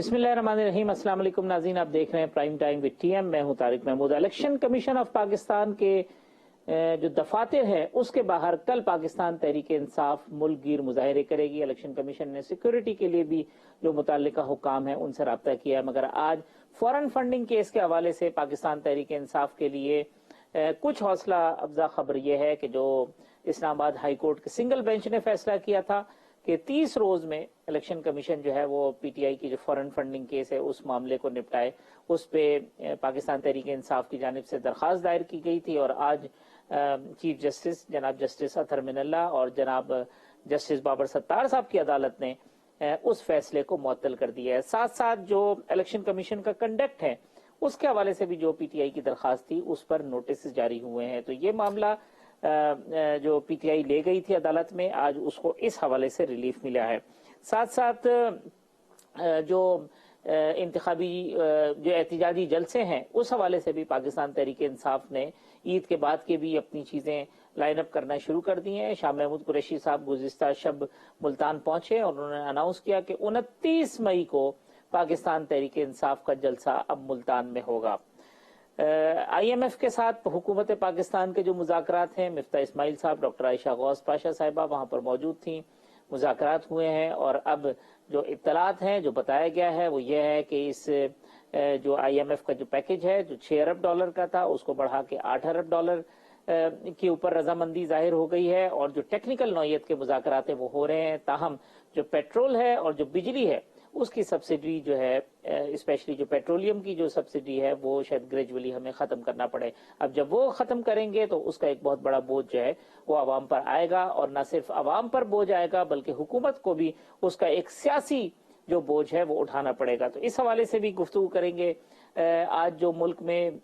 बिस्मिल्लाहिर्रहमानिर्रहीम। अस्सलाम वालेकुम नाज़रीन, आप देख रहे हैं प्राइम टाइम विद टीएम। मैं हूं Tariq Mahmood. Election commission of Pakistan के जो दफातर है उसके बाहर कल पाकिस्तान तहरीक इंसाफ मुल्क गिर मुजाहरे करेगी। इलेक्शन कमीशन ने सिक्योरिटी के लिए भी जो मुताल्लिका हुकाम है उनसे रब्ता किया है, मगर आज फॉरेन फंडिंग केस के हवाले से पाकिस्तान तहरीक इंसाफ के लिए कुछ हौसला अफजा खबर यह है कि जो इस्लामाबाद हाई कोर्ट के सिंगल बेंच ने फैसला किया था कि 30 रोज में इलेक्शन कमीशन जो है वो पीटीआई की जो फॉरेन फंडिंग केस है उस मामले को निपटाए। उस पे पाकिस्तान तहरीक इंसाफ की जानिब से दरखास्त दायर की गई थी और आज चीफ जस्टिस जनाब जस्टिस अतहर मिनल्ला और जनाब जस्टिस बाबर सत्तार साहब की अदालत ने उस फैसले को मुअत्तल कर दिया है। साथ साथ जो इलेक्शन कमीशन का कंडक्ट है उसके हवाले से भी जो पीटीआई की दरखास्त थी उस पर नोटिस जारी हुए हैं। तो ये मामला जो पीटीआई ले गई थी अदालत में, आज उसको इस हवाले से रिलीफ मिला है। साथ साथ जो इंतखाबी जो एहतिजाजी जलसे हैं उस हवाले से भी पाकिस्तान तहरीक इंसाफ ने ईद के बाद के भी अपनी चीजें लाइन अप करना शुरू कर दी हैं। शाह महमूद कुरैशी साहब गुज़िश्ता शब मुल्तान पहुंचे और उन्होंने अनाउंस किया कि 29 मई को पाकिस्तान तहरीक इंसाफ का जलसा अब मुल्तान में होगा। IMF के साथ हुकूमत पाकिस्तान के जो मुज़ाकरात हैं, मिफ्ता इस्माइल साहब, डॉक्टर आयशा गौस पाशा साहिबा वहां पर मौजूद थी, मुज़ाकरात हुए हैं और अब जो इत्तलात हैं, जो बताया गया है वो ये है कि इस जो IMF का जो पैकेज है जो $6 अरब का था उसको बढ़ा के $8 अरब के ऊपर रजामंदी जाहिर हो गई है और जो टेक्निकल नौयत के मुज़ाकरात हैं वो हो रहे हैं। ताहम जो पेट्रोल है और जो बिजली है उसकी सब्सिडी जो है, स्पेशली जो पेट्रोलियम की जो सब्सिडी है वो शायद ग्रेजुअली हमें खत्म करना पड़े। अब जब वो खत्म करेंगे तो उसका एक बहुत बड़ा बोझ जो है वो आवाम पर आएगा और न सिर्फ आवाम पर बोझ आएगा बल्कि हुकूमत को भी उसका एक सियासी जो बोझ है वो उठाना पड़ेगा। तो इस हवाले से भी गुफ्तगू करेंगे। आज जो मुल्क में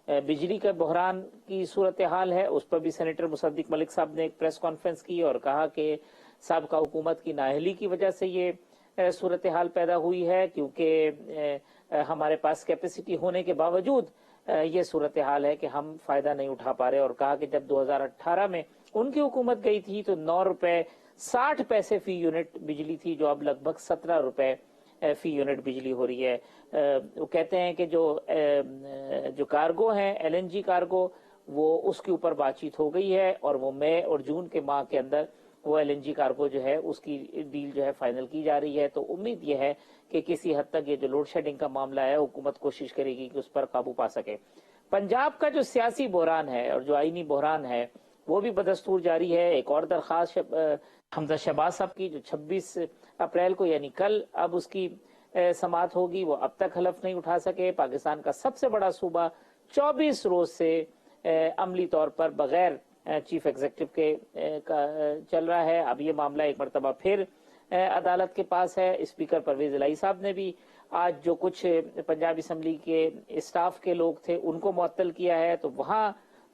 बिजली का बहरान की सूरत हाल है उस पर भी सेनेटर मुसद्दिक मलिक साहब ने एक प्रेस कॉन्फ्रेंस की और कहा कि साबिका हुकूमत की नाअहली की वजह से ये सूरत हाल पैदा हुई है, क्योंकि हमारे पास कैपेसिटी होने के बावजूद ये सूरत हाल है कि हम फायदा नहीं उठा पा रहे। और कहा कि जब 2018 में उनकी हुकूमत गई थी तो 9 रुपए 60 पैसे फी यूनिट बिजली थी, जो अब लगभग 17 रुपए फी यूनिट बिजली हो रही है। वो कहते हैं कि जो कार्गो है LNG कार्गो वो उसके ऊपर बातचीत हो गई है और वो मई और जून के माह के अंदर वो LNG कार्गो जो है उसकी डील जो है फाइनल की जा रही है। तो उम्मीद ये है कि किसी हद तक ये जो लोड शेडिंग का मामला है हुकूमत कोशिश करेगी कि उस पर काबू पा सके। पंजाब का जो सियासी बहरान है और जो आईनी बहरान है वो भी बदस्तूर जारी है। एक और दरखास्त हमजा शहबाज साहब की जो 26 अप्रैल को यानी कल अब उसकी समाअत होगी, वो अब तक हलफ नहीं उठा सके। पाकिस्तान का सबसे बड़ा सूबा 24 रोज से अमली तौर पर बगैर चीफ एग्जीक्यूटिव के चल रहा है। अब ये मामला एक मरतबा फिर अदालत के पास है। स्पीकर परवेज इलाही साहब ने भी आज जो कुछ पंजाब असम्बली के स्टाफ के लोग थे उनको मुअत्तल किया है। तो वहाँ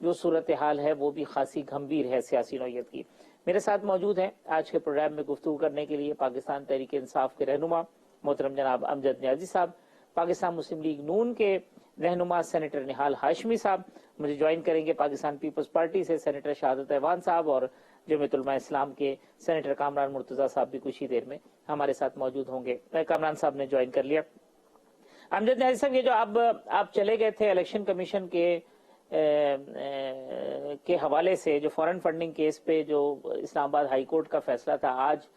जो सूरत हाल है वो भी खासी गंभीर है सियासी नौयत की। मेरे साथ मौजूद हैं आज के प्रोग्राम में गुफ्तगू करने के लिए पाकिस्तान तहरीक इंसाफ के रहनुमा मोहतरम जनाब अमजद न्याजी साहब, पाकिस्तान मुस्लिम लीग नून के रहनुमा सेनेटर निहाल हाशमी साहब, मुझे ज्वाइन करेंगे पाकिस्तान पीपल्स पार्टी से सेनेटर शहादत ऐवान साहब और जमीयत उलमा इस्लाम के सेनेटर कामरान मुर्तजा साहब भी कुछ ही देर में हमारे साथ मौजूद होंगे। कामरान साहब ने ज्वाइन कर लिया। अमजद न्याजी साहब, ये जो आप चले गए थे इलेक्शन कमीशन के हवाले से जो फॉरेन फंडिंग केस पे जो इस्लामाबाद हाई कोर्ट का फैसला था, आज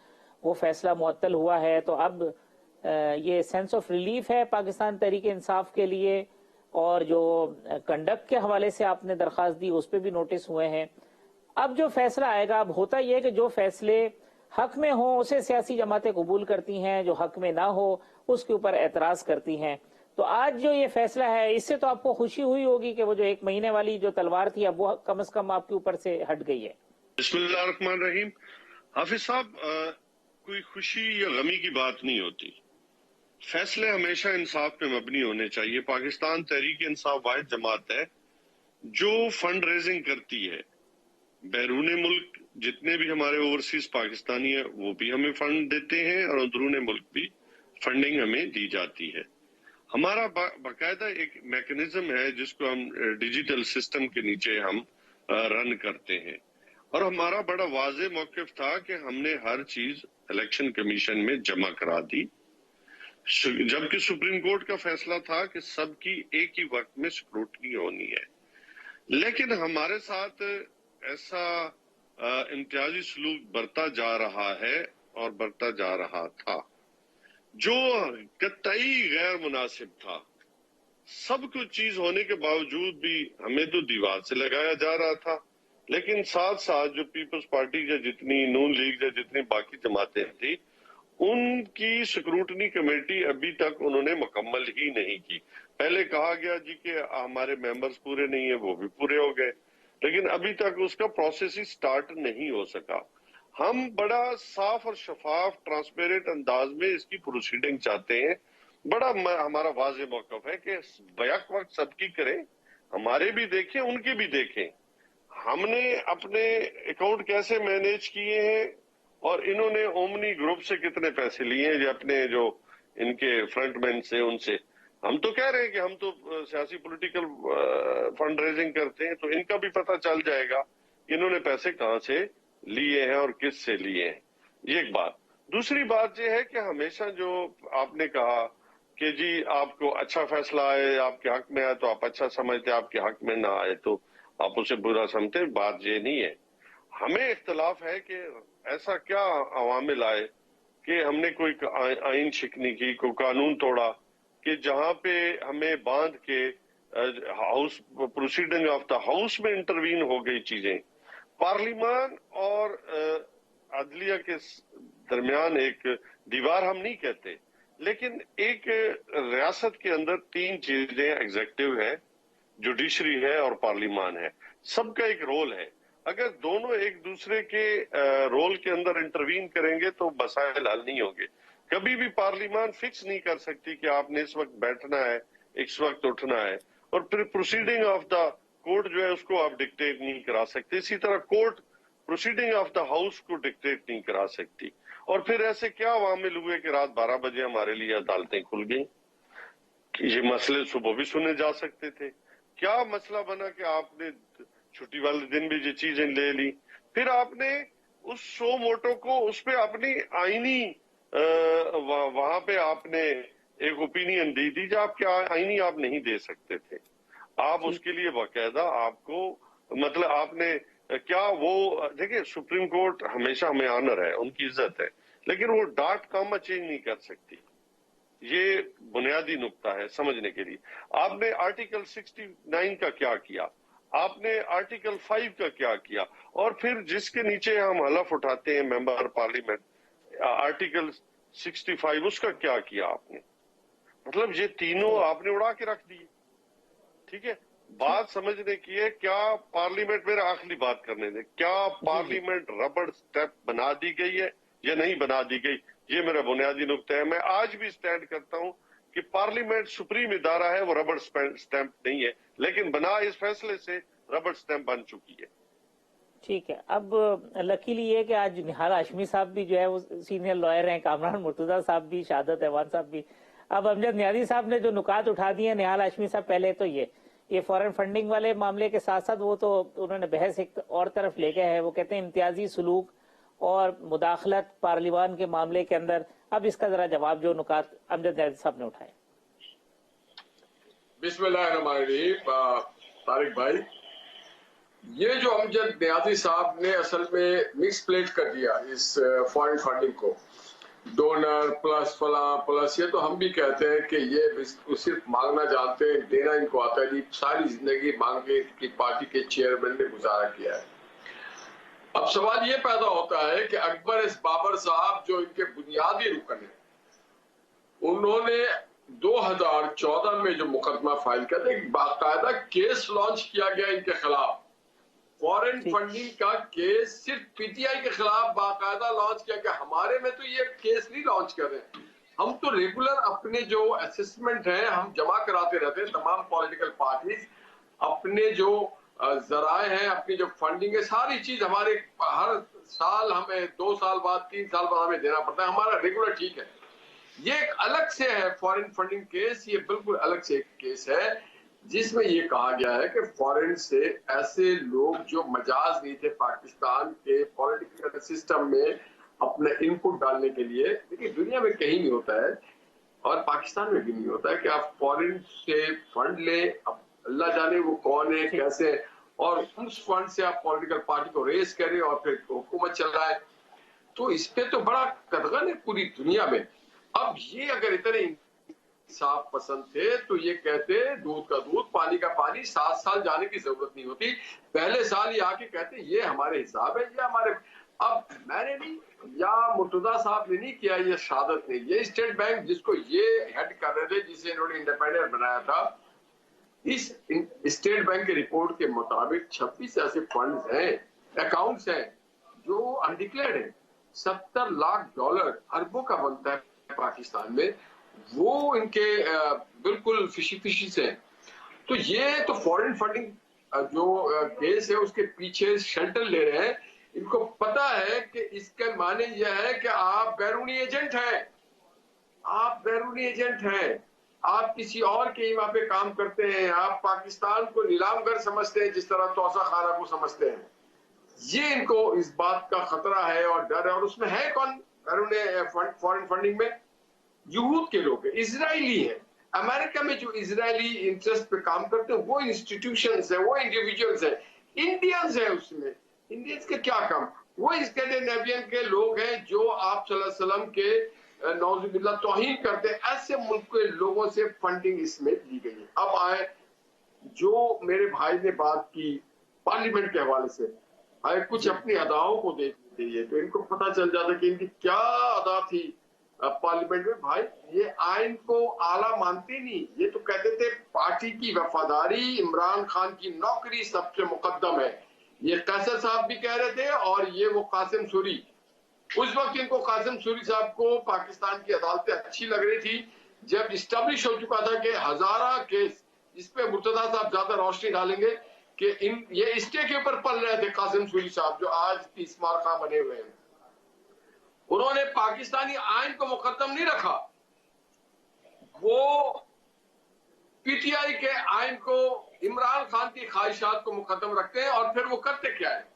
वो फैसला मुअत्तल हुआ है। तो अब ये सेंस ऑफ रिलीफ है पाकिस्तान तहरीक इंसाफ के लिए और जो कंडक्ट के हवाले से आपने दरखास्त दी उस पर भी नोटिस हुए हैं। अब जो फैसला आएगा, अब होता यह है कि जो फैसले हक में हो उसे सियासी जमातें कबूल करती हैं, जो हक में ना हो उसके ऊपर एतराज करती हैं। तो आज जो ये फैसला है इससे तो आपको खुशी हुई होगी कि वो जो 1 महीने वाली जो तलवार थी अब वो कम से कम आपके ऊपर से हट गई है। बिस्मिल्लाहिर्रहमानिर्रहीम। हाफिज साहब, कोई खुशी या गमी की बात नहीं होती। फैसले हमेशा इंसाफ पे मबनी होने चाहिए। पाकिस्तान तहरीक इंसाफ वाहिद जमात है जो फंड रेजिंग करती है। बैरून मुल्क जितने भी हमारे ओवरसीज पाकिस्तानी है वो भी हमें फंड देते हैं और अंदरून मुल्क भी फंडिंग हमें दी जाती है। हमारा बाकायदा एक मैकेनिज्म है जिसको हम डिजिटल सिस्टम के नीचे हम रन करते हैं और हमारा बड़ा वाज़ेह मौक़िफ़ था कि हमने हर चीज इलेक्शन कमीशन में जमा करा दी। جبکہ سپریم کورٹ کا فیصلہ تھا کہ سب کی ایک ہی وقت میں اسکروٹنی ہونی ہے. لیکن ہمارے ساتھ ایسا امتیازی سلوک برتا جا رہا ہے اور برتا جا رہا تھا جو قطعی غیر مناسب تھا. سب کچھ چیز ہونے کے باوجود بھی ہمیں تو دیوار سے لگایا جا رہا تھا، لیکن ساتھ ساتھ جو پیپلز پارٹی یا جتنی نون لیگ یا جتنی باقی جماعتیں تھیں ان کی سکروٹنی کمیٹی ابھی تک انہوں نے مکمل ہی نہیں کی. پہلے کہا گیا جی کہ ہمارے ممبرز پورے نہیں ہیں، وہ بھی پورے ہو گئے، لیکن ابھی تک اس کا پروسیس ہی سٹارٹ نہیں ہو سکا. ہم بڑا صاف اور شفاف ٹرانسپیرنٹ انداز میں اس کی پروسیڈنگ چاہتے ہیں. بڑا ہمارا واضح موقف ہے کہ بیک وقت سب کی کریں، ہمارے بھی دیکھیں ان کے بھی دیکھیں. ہم نے اپنے اکاؤنٹ کیسے مینیج کیے ہیں اور انہوں نے اومنی گروپ سے کتنے پیسے لیے ہیں، اپنے جو ان کے فرنٹ مین سے ان سے. ہم تو کہہ رہے ہیں کہ ہم تو سیاسی پولیٹیکل فنڈ ریزنگ کرتے ہیں، تو ان کا بھی پتہ چل جائے گا کہ انہوں نے پیسے کہاں سے لیے ہیں اور کس سے لیے ہیں. یہ ایک بات. دوسری بات یہ ہے کہ ہمیشہ جو آپ نے کہا کہ جی آپ کو اچھا فیصلہ آئے آپ کے حق میں آئے تو آپ اچھا سمجھتے، آپ کے حق میں نہ آئے تو آپ اسے برا سمجھتے. بات یہ نہیں ہے. ہمیں اختلاف ہے کہ ایسا کیا عوامل آئے کہ ہم نے کوئی آئین شکنی کی، کوئی قانون توڑا کہ جہاں پہ ہمیں باندھ کے house proceeding of the house میں انٹروین ہو گئی چیزیں. پارلیمان اور عدلیہ کے درمیان ایک دیوار ہم نہیں کہتے، لیکن ایک ریاست کے اندر تین چیزیں، ایگزیکٹو ہے، جوڈیشری ہے اور پارلیمان ہے. سب کا ایک رول ہے. اگر دونوں ایک دوسرے کے رول کے اندر انٹروین کریں گے تو مسائل حل نہیں ہوں گے. کبھی بھی پارلیمان فکس نہیں کر سکتی کہ آپ نے اس وقت بیٹھنا ہے، اس وقت اٹھنا ہے، اور پھر پروسیڈنگ آف دا کورٹ جو ہے اس کو آپ ڈکٹیٹ نہیں کرا سکتے. اسی طرح court proceeding of the house کو ڈکٹیٹ نہیں کرا سکتی. اور پھر ایسے کیا عوامل ہوئے کہ رات 12 بجے ہمارے لیے عدالتیں کھل گئیں؟ یہ مسئلے صبح بھی سنے جا سکتے تھے. کیا مسئلہ بنا کہ آپ نے چھٹی والے دن بھی یہ چیزیں لے لی؟ پھر آپ نے اس سو موٹو کو اس پہ اپنی آئینی وہاں پہ آپ نے ایک اوپینین دی تھی جو آپ کے آئینی آپ نہیں دے سکتے تھے. آپ اس کے لیے باقاعدہ آپ کو مطلب آپ نے کیا وہ دیکھیں سپریم کورٹ ہمیشہ ہمیں آنر ہے، ان کی عزت ہے، لیکن وہ ڈاٹ کاما چینج نہیں کر سکتی. یہ بنیادی نقطہ ہے سمجھنے کے لیے. آپ نے آرٹیکل 69 کا کیا کیا، آپ نے آرٹیکل 5 کا کیا کیا، اور پھر جس کے نیچے ہم حلف اٹھاتے ہیں ممبر پارلیمنٹ، آرٹیکل 65 اس کا کیا کیا آپ نے؟ مطلب یہ تینوں آپ نے اڑا کے رکھ دی. ٹھیک ہے، بات سمجھنے کی ہے. کیا پارلیمنٹ، میرا آخری بات کرنے دیں، کیا پارلیمنٹ ربڑ سٹیپ بنا دی گئی ہے یا نہیں بنا دی گئی؟ یہ میرا بنیادی نقطہ ہے. میں آج بھی سٹینڈ کرتا ہوں کہ پارلیمنٹ سپریم ادارہ ہے، وہ ربڑ سٹیمپ نہیں ہے، لیکن بنا اس فیصلے سے ربڑ سٹیمپ بن چکی ہے. ٹھیک ہے. اب لکیلی یہ کہ آج نہال ہاشمی صاحب بھی جو ہے وہ سینئر لائر ہیں، کامران مرتضیٰ صاحب بھی، شہادت ایوان صاحب بھی. اب امجد نیازی صاحب نے جو نکات اٹھا دیے نہال ہاشمی صاحب، پہلے تو یہ فورن فنڈنگ والے معاملے کے ساتھ ساتھ وہ تو انہوں نے بحث ایک اور طرف لے گئے ہیں. وہ کہتے ہیں امتیازی سلوک اور مداخلت پارلیمان کے معاملے کے اندر. اب اس کا ذرا جواب جو نکات امجد نیازی صاحب نے اٹھائے. بسم اللہ الرحمن الرحیم. طارق بھائی، یہ جو امجد نیازی صاحب نے اصل میں مکس پلیٹ کر دیا اس فارن فنڈنگ کو، ڈونر پلس فلاں پلس، یہ تو ہم بھی کہتے ہیں کہ یہ صرف مانگنا جانتے ہیں، دینا ان کو آتا ہے. نہیں، ساری زندگی مانگے کی پارٹی کے چیئرمین نے گزارا کیا ہے. اب سوال یہ پیدا ہوتا ہے کہ اکبر اس بابر صاحب جو ان کے بنیادی رکن ہیں، انہوں نے 2014 میں جو مقدمہ فائل کیا تھا، ایک باقاعدہ کیس لانچ کیا گیا ان کے خلاف. فورن فنڈنگ کا کیس صرف پی ٹی آئی کے خلاف باقاعدہ لانچ کیا گیا. ہمارے میں تو یہ کیس نہیں لانچ کر رہے ہیں. ہم تو ریگولر اپنے جو اسسمنٹ ہیں ہم جمع کراتے رہتے ہیں. تمام پولیٹیکل پارٹیز اپنے جو ذرائع ہیں، اپنی جو فنڈنگ ہے، ساری چیز ہمارے ہر سال ہمیں 2 سال بعد 3 سال بعد ہمیں دینا پڑتا ہے. ہمارا ریگولر ٹھیک ہے. یہ ایک الگ سے ہے فورن فنڈنگ کیس، یہ بالکل الگ سے ایک کیس ہے جس میں یہ کہا گیا ہے کہ فورن سے ایسے لوگ جو مجاز نہیں تھے پاکستان کے پولیٹیکل سسٹم میں اپنے ان پٹ ڈالنے کے لیے. دیکھیے دنیا میں کہیں نہیں ہوتا ہے और पाकिस्तान में भी नहीं होता है कि आप फॉरेन से फंड ले, अब अल्लाह जाने वो कौन है कैसे है, और उस फंड से आप पॉलिटिकल पार्टी को रेस करें और फिर हुकूमत चलाए। तो इस पे तो बड़ा कदगन है पूरी दुनिया में। अब ये अगर इतने इंसाफ पसंद थे तो ये कहते दूध का दूध पानी का पानी, 7 साल जाने की जरूरत नहीं होती, पहले साल ये आके कहते ये हमारे हिसाब है, ये हमारे। अब मैंने नहीं या मुर्तजा साहब ने नहीं किया, ये शहादत ने, ये स्टेट बैंक जिसको ये हेड कर रहे थे, जिसे इन्होंने इंडिपेंडेंट बनाया था, इस स्टेट बैंक के रिपोर्ट के मुताबिक 26 ऐसे फंड्स हैं, अकाउंट्स हैं जो अनडिक्लेयर्ड है। $70 लाख अरबों का बनता है पाकिस्तान में, वो इनके बिल्कुल फिशी से हैं। तो ये तो फॉरेन फंडिंग जो केस है उसके पीछे शेल्टर ले रहे हैं। इनको पता है कि इसका माने यह है कि आप बैरूनी एजेंट हैं, आप बैरूनी एजेंट हैं, आप किसी और के वहां पे काम करते हैं, आप पाकिस्तान को नीलामगर समझते हैं जिस तरह तौसा खाना को समझते हैं। ये इनको इस बात का खतरा है और डर है। और उसमें है कौन बैरून फॉरेन फंडिंग में? यहूद के लोग हैं, इजरायली है। अमेरिका में जो इजरायली इंटरेस्ट पे काम करते हैं वो इंस्टीट्यूशंस है, वो इंडिविजुअल्स है, इंडियंस है उसमें। इंडियंस के क्या काम? वो स्कैंडिनेवियन के लोग हैं जो आप सल्लल्लाहु अलैहि वसल्लम के नौजुबिल्लाह तौहीन करते हैं। ऐसे मुल्क के लोगों से फंडिंग इसमें ली गई है। अब आए जो मेरे भाई ने बात की पार्लियामेंट के हवाले से, आए कुछ अपनी अदाओं को देखनी चाहिए तो इनको पता चल जाता कि इनकी क्या अदा थी पार्लियामेंट में। भाई ये आइन को आला मानते नहीं, ये तो कहते थे पार्टी की वफादारी, इमरान खान की नौकरी सबसे मुकद्दम है। ये कैसर साहब भी कह रहे थे और ये वो कासिम सूरी, उस वक्त इनको कासिम सूरी साहब को पाकिस्तान की अदालतें अच्छी लग रही थी जब इस्टेब्लिश हो चुका था कि हजारा केस जिस पे मुर्तजा साहब ज्यादा रोशनी डालेंगे कि ये स्टे के ऊपर पल रहे थे। कासिम सूरी साहब जो आज 30 मार्का बने हुए हैं, उन्होंने पाकिस्तानी आइन को मुकद्दम नहीं रखा, वो पीटीआई के आइन को, इमरान खान की ख्वाहिशात को मुकद्दम रखते हैं। और फिर वो करते क्या है?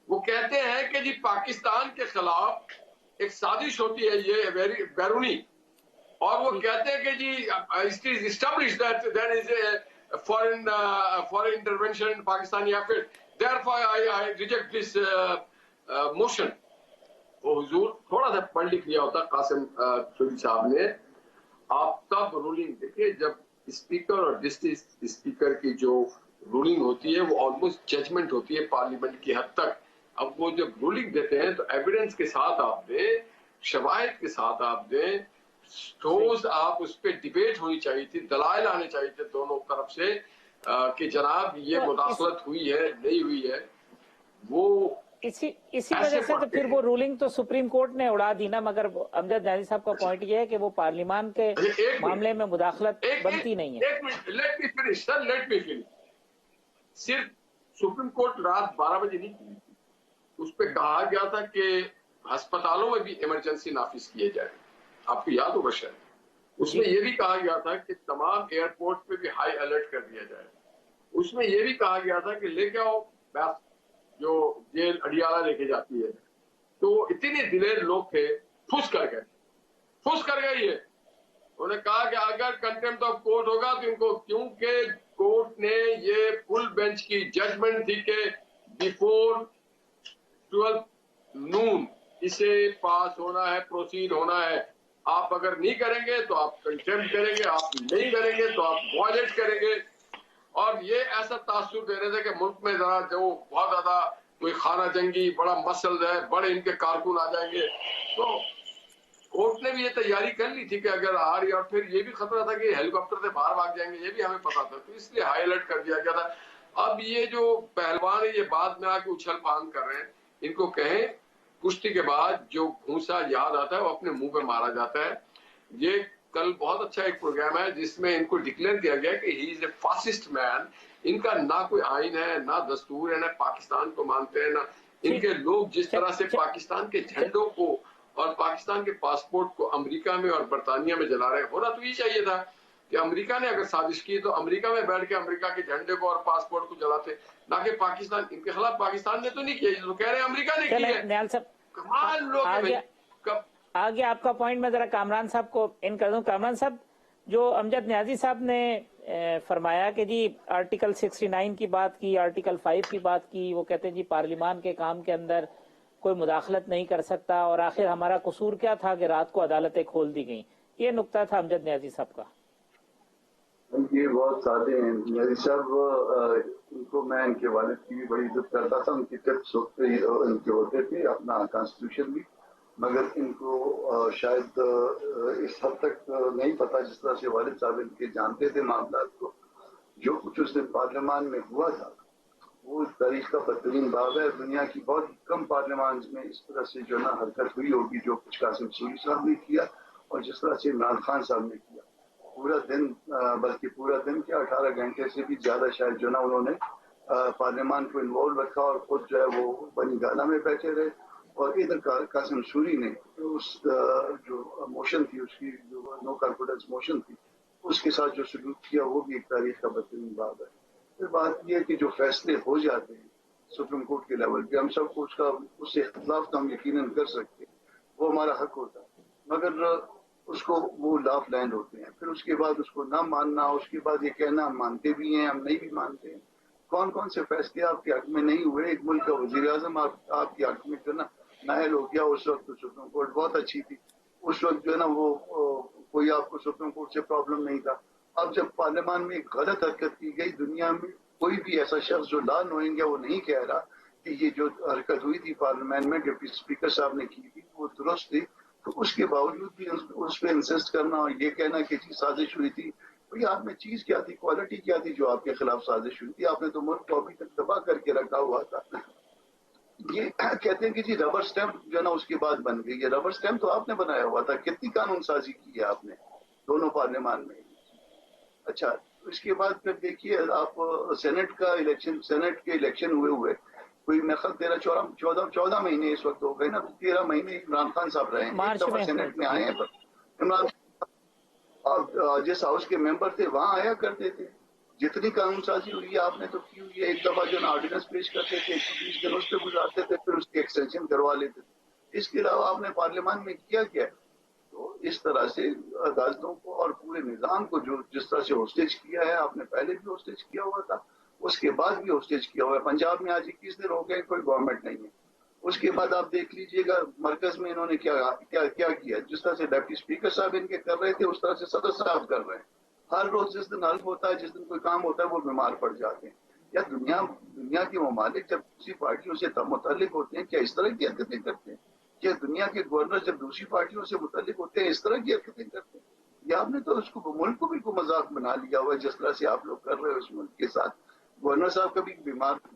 वो कहते हैं कि जी पाकिस्तान के खिलाफ एक साजिश होती है ये बैरूनी, और वो कहते हैं कि जी it is established that there is a foreign intervention in Pakistan, या फिर therefore I reject this motion. वो हुजूर थोड़ा सा पढ़ लिख लिया होता कासिम सूरी साहब ने। आप तब रूलिंग देखिए जब स्पीकर और डिस्ट्रिक्ट स्पीकर की जो रूलिंग होती है वो ऑलमोस्ट जजमेंट होती है पार्लियामेंट की हद तक। अब वो जब रूलिंग देते हैं तो एविडेंस के साथ आप दें, शवाहिद के साथ आप दें, ठोस आप उस पर डिबेट होनी चाहिए थी, दलाइल आने चाहिए थे दोनों तरफ से कि जनाब ये मुदाखलत हुई है नहीं हुई है। वो इसी वजह से तो फिर वो रूलिंग तो सुप्रीम कोर्ट ने उड़ा दी ना। मगर अमजद नाजी साहब का पॉइंट ये है कि वो पार्लियामान के मामले में मुदाखलत बनती नहीं है। एक minute, let me finish sir, let me finish. सिर्फ सुप्रीम कोर्ट रात 12 बजे नहीं की, उस पर कहा गया था कि अस्पतालों में भी इमरजेंसी नाफिज किए जाए। आपको याद होगा शायद। उसमें यह भी कहा गया था कि तमाम एयरपोर्ट पे भी हाई अलर्ट कर दिया जाए। उसमें यह भी कहा गया था कि लेके आओ जो जेल अडियाला लेके जाती है। तो इतने दिलेर लोग थे, फुस कर गए ये। उन्होंने कहा कि अगर कंटेम्प्ट ऑफ कोर्ट होगा तो इनको, क्योंकि कोर्ट ने ये फुल बेंच की जजमेंट थी कि बिफोर 12 नून इसे पास होना है, प्रोसीड होना है। आप अगर नहीं करेंगे तो आप कंटेम्प्ट करेंगे, आप नहीं करेंगे तो आप वायलेट करेंगे। और ये ऐसा तासुर दे रहे थे कि मुल्क में जरा जो बहुत ज्यादा कोई खाना जंगी बड़ा मसल है, बड़े इनके कारकुन आ जाएंगे। तो कोर्ट ने भी ये तैयारी कर ली थी कि अगर आ रही, और फिर ये भी खतरा था कि हेलीकॉप्टर से बाहर भाग जाएंगे, ये भी हमें पता था, तो इसलिए हाई अलर्ट कर दिया गया था। अब ये जो पहलवान है ये बाद में आके उछल फांग कर रहे हैं, इनको कहें कुश्ती के बाद जो घूसा याद आता है वो अपने मुंह पे मारा जाता है। ये कल बहुत अच्छा एक प्रोग्राम है जिसमें इनको डिक्लेयर किया गया कि he is a fascist man. इनका ना कोई आइन है, ना दस्तूर है, ना पाकिस्तान को मानते हैं, ना इनके लोग जिस तरह से पाकिस्तान के झंडों को और पाकिस्तान के पासपोर्ट को अमेरिका में और बरतानिया में जला रहे हैं। होना तो ये चाहिए था कि अमेरिका ने अगर साजिश की तो अमेरिका में बैठ के अमेरिका के झंडे को और पासपोर्ट को जलाते, ना कि पाकिस्तान। इनके खिलाफ पाकिस्तान ने तो नहीं किया, तो कह रहे हैं अमेरिका ने किया है। कमाल लोग हैं भाई। आगे आपका पॉइंट मैं जरा कामरान साहब को इन कर दूं। कामरान साहब, जो अमजद न्याजी साहब ने फरमाया कि जी आर्टिकल 69 की बात की, आर्टिकल 5 की बात की, वो कहते हैं जी पार्लियामान के काम के अंदर कोई मुदाखलत नहीं कर सकता, और आखिर हमारा कसूर क्या था कि रात को अदालतें खोल दी गई। ये नुक्ता था अमजद न्याजी साहब का। ये बहुत सादे हैं न्याजी साहब, उनको मैं इनके वालिद की भी बड़ी इज्जत करता था, उनके टिप्स इनके होते थे, अपना कॉन्स्टिट्यूशन भी, मगर इनको शायद इस हद तक नहीं पता जिस तरह से वालिद साहब इनके जानते थे मामला को। जो कुछ उस दिन पार्लियामान में हुआ था वो तारीख का बदतरीन बाब है। दुनिया की बहुत कम पार्लियामान में इस तरह से जो ना हरकत हुई होगी जो कुछ कासिम सूरी साहब ने किया और जिस तरह से इमरान खान साहब ने किया। पूरा दिन, बल्कि पूरा दिन क्या 18 घंटे से भी ज्यादा शायद जो ना उन्होंने पार्लियामान को इन्वॉल्व रखा और खुद जो है वो बनी गाला में बैठे रहे। और इधर कासिम सूरी ने उस जो मोशन थी, उसकी जो नो कॉन्फिडेंस मोशन थी, उसके साथ जो सलूक किया वो भी एक तारीख का बदतरीन बाब है। फिर बात यह है कि जो फैसले हो जाते हैं सुप्रीम कोर्ट के लेवल पे, हम सबको उससे इख्तिलाफ तो हम यकीनन कर सकते हैं, वो हमारा हक होता है, मगर उसको वो लाफ लैंड होते हैं। फिर उसके बाद उसको ना मानना, उसके बाद ये कहना हम मानते भी हैं, हम नहीं भी मानते हैं। कौन कौन से फैसले आपके हक में नहीं हुए? एक मुल्क का वजीर आजम आपके हक में जो ना नाहल हो गया, उस वक्त तो सुप्रीम कोर्ट बहुत अच्छी थी, उस वक्त जो है ना वो कोई आपको सुप्रीम कोर्ट से प्रॉब्लम नहीं था। अब जब पार्लियामान में एक गलत हरकत की गई, दुनिया में कोई भी ऐसा शख्स जो ला नोएंगे वो नहीं कह रहा कि ये जो हरकत हुई थी पार्लियामेंट में डिप्टी स्पीकर साहब ने की थी वो दुरुस्त थी, तो उसके बावजूद भी उस पर इंसिस्ट करना और ये कहना कि जी साजिश हुई थी। भाई आप में चीज क्या थी, क्वालिटी क्या थी जो आपके खिलाफ साजिश हुई थी? आपने तो मुल्क को अभी तक तबाह करके रखा हुआ था। ये कहते हैं कि जी रबर स्टैंप जो है ना उसके बाद बन गई। ये रबर स्टैंप तो आपने बनाया हुआ था, कितनी कानून साजी की है आपने दोनों पार्लियामान में। अच्छा, इसके बाद फिर देखिए आप सेनेट के इलेक्शन हुए कोई मैं ख्याल 14 महीने इस वक्त हो गए ना, 13 महीने इमरान खान साहब रहे, एक दफा सेनेट में आए हैं, पर इमरान और जिस हाउस के मेंबर थे वहां आया करते थे। जितनी कानून साजी हुई है आपने तो की हुई है। एक दफा जो ऑर्डिनेंस पेश करते थे 120 दिन उस पर गुजारते थे, फिर उसकी एक्सटेंशन करवा लेते थे। इसके अलावा आपने पार्लियामान में किया क्या? तो इस तरह से अदालतों को और पूरे निजाम को जो जिस तरह से होस्टेज किया है, आपने पहले भी होस्टेज किया हुआ था, उसके बाद भी होस्टेज किया हुआ है। पंजाब में आज 21 दिन हो गए कोई गवर्नमेंट नहीं है। उसके बाद आप देख लीजिएगा मरकज में इन्होंने क्या किया। जिस तरह से डिप्टी स्पीकर साहब इनके कर रहे थे उस तरह से सदर साहब कर रहे हैं। हर रोज जिस दिन हल्फ होता है, जिस दिन कोई काम होता है, वो बीमार पड़ जाते हैं। या दुनिया के ममालिक जब दूसरी पार्टियों से मुतल्लिक होते हैं क्या इस तरह की हरकतें करते हैं? क्या दुनिया के गवर्नर जब दूसरी पार्टियों से मुतल्लिक होते हैं इस तरह की हरकतें करते हैं? या आपने तो उसको मुल्क को भी को मजाक बना लिया हुआ है जिस तरह से आप लोग कर रहे हो उस मुल्क के साथ। गवर्नर साहब कभी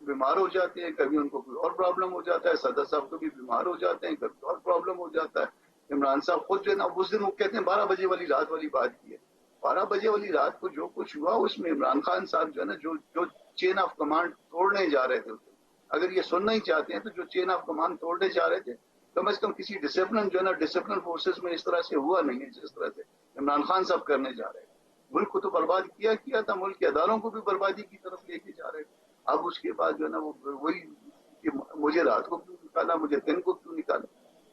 बीमार हो जाते हैं, कभी उनको कोई और प्रॉब्लम हो जाता है, सदर साहब कभी बीमार हो जाते हैं, कभी और प्रॉब्लम हो जाता है। इमरान साहब खुद जो है ना उस दिन वो कहते हैं 12 बजे वाली रात वाली बात की है। 12 बजे वाली रात को जो कुछ हुआ उसमें इमरान खान साहब जो है ना जो चेन ऑफ कमांड तोड़ने जा रहे थे, अगर ये सुनना ही चाहते हैं तो जो चेन ऑफ कमांड तोड़ने जा रहे थे, कम से कम किसी डिसिप्लिन जो है ना डिसिप्लिन फोर्सेस में इस तरह से हुआ नहीं है जिस तरह से इमरान खान साहब करने जा रहे हैं। मुल्क को तो बर्बाद किया था, मुल्क के अदारों को भी बर्बादी की तरफ लेके जा रहे थे। अब उसके बाद जो है ना वो वही कि मुझे रात को क्यों निकाला, मुझे दिन को क्यों निकाला?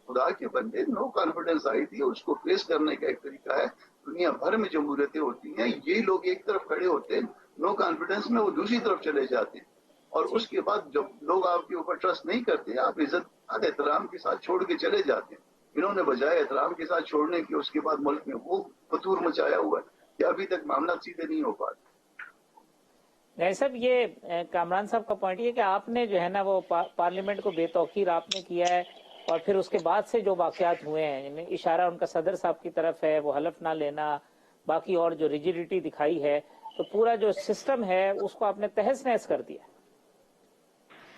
खुदा के बंदे, नो कॉन्फिडेंस आई थी, उसको फेस करने का एक तरीका है। दुनिया भर में जमहूरियतें होती हैं, ये लोग एक तरफ खड़े होते हैं नो कॉन्फिडेंस में, वो दूसरी तरफ चले जाते हैं और उसके बाद जब लोग आपके ऊपर ट्रस्ट नहीं करते आप इज्जत एहतराम के साथ छोड़ के चले जाते हैं। इन्होंने बजाय एहतराम के साथ छोड़ने के उसके बाद मुल्क में वो फतूर मचाया हुआ है कि अभी तक मामला सीधे नहीं हो पाते। नहीं साहब, ये कामरान साहब का पॉइंट ये कि आपने जो है ना वो पार्लियामेंट को बेतौकीर आपने किया है और फिर उसके बाद से जो वाकयात हुए हैं, इशारा उनका सदर साहब की तरफ है, वो हलफ ना लेना, बाकी और जो रिजिडिटी दिखाई है, तो पूरा जो सिस्टम है उसको आपने तहस नहस कर दिया।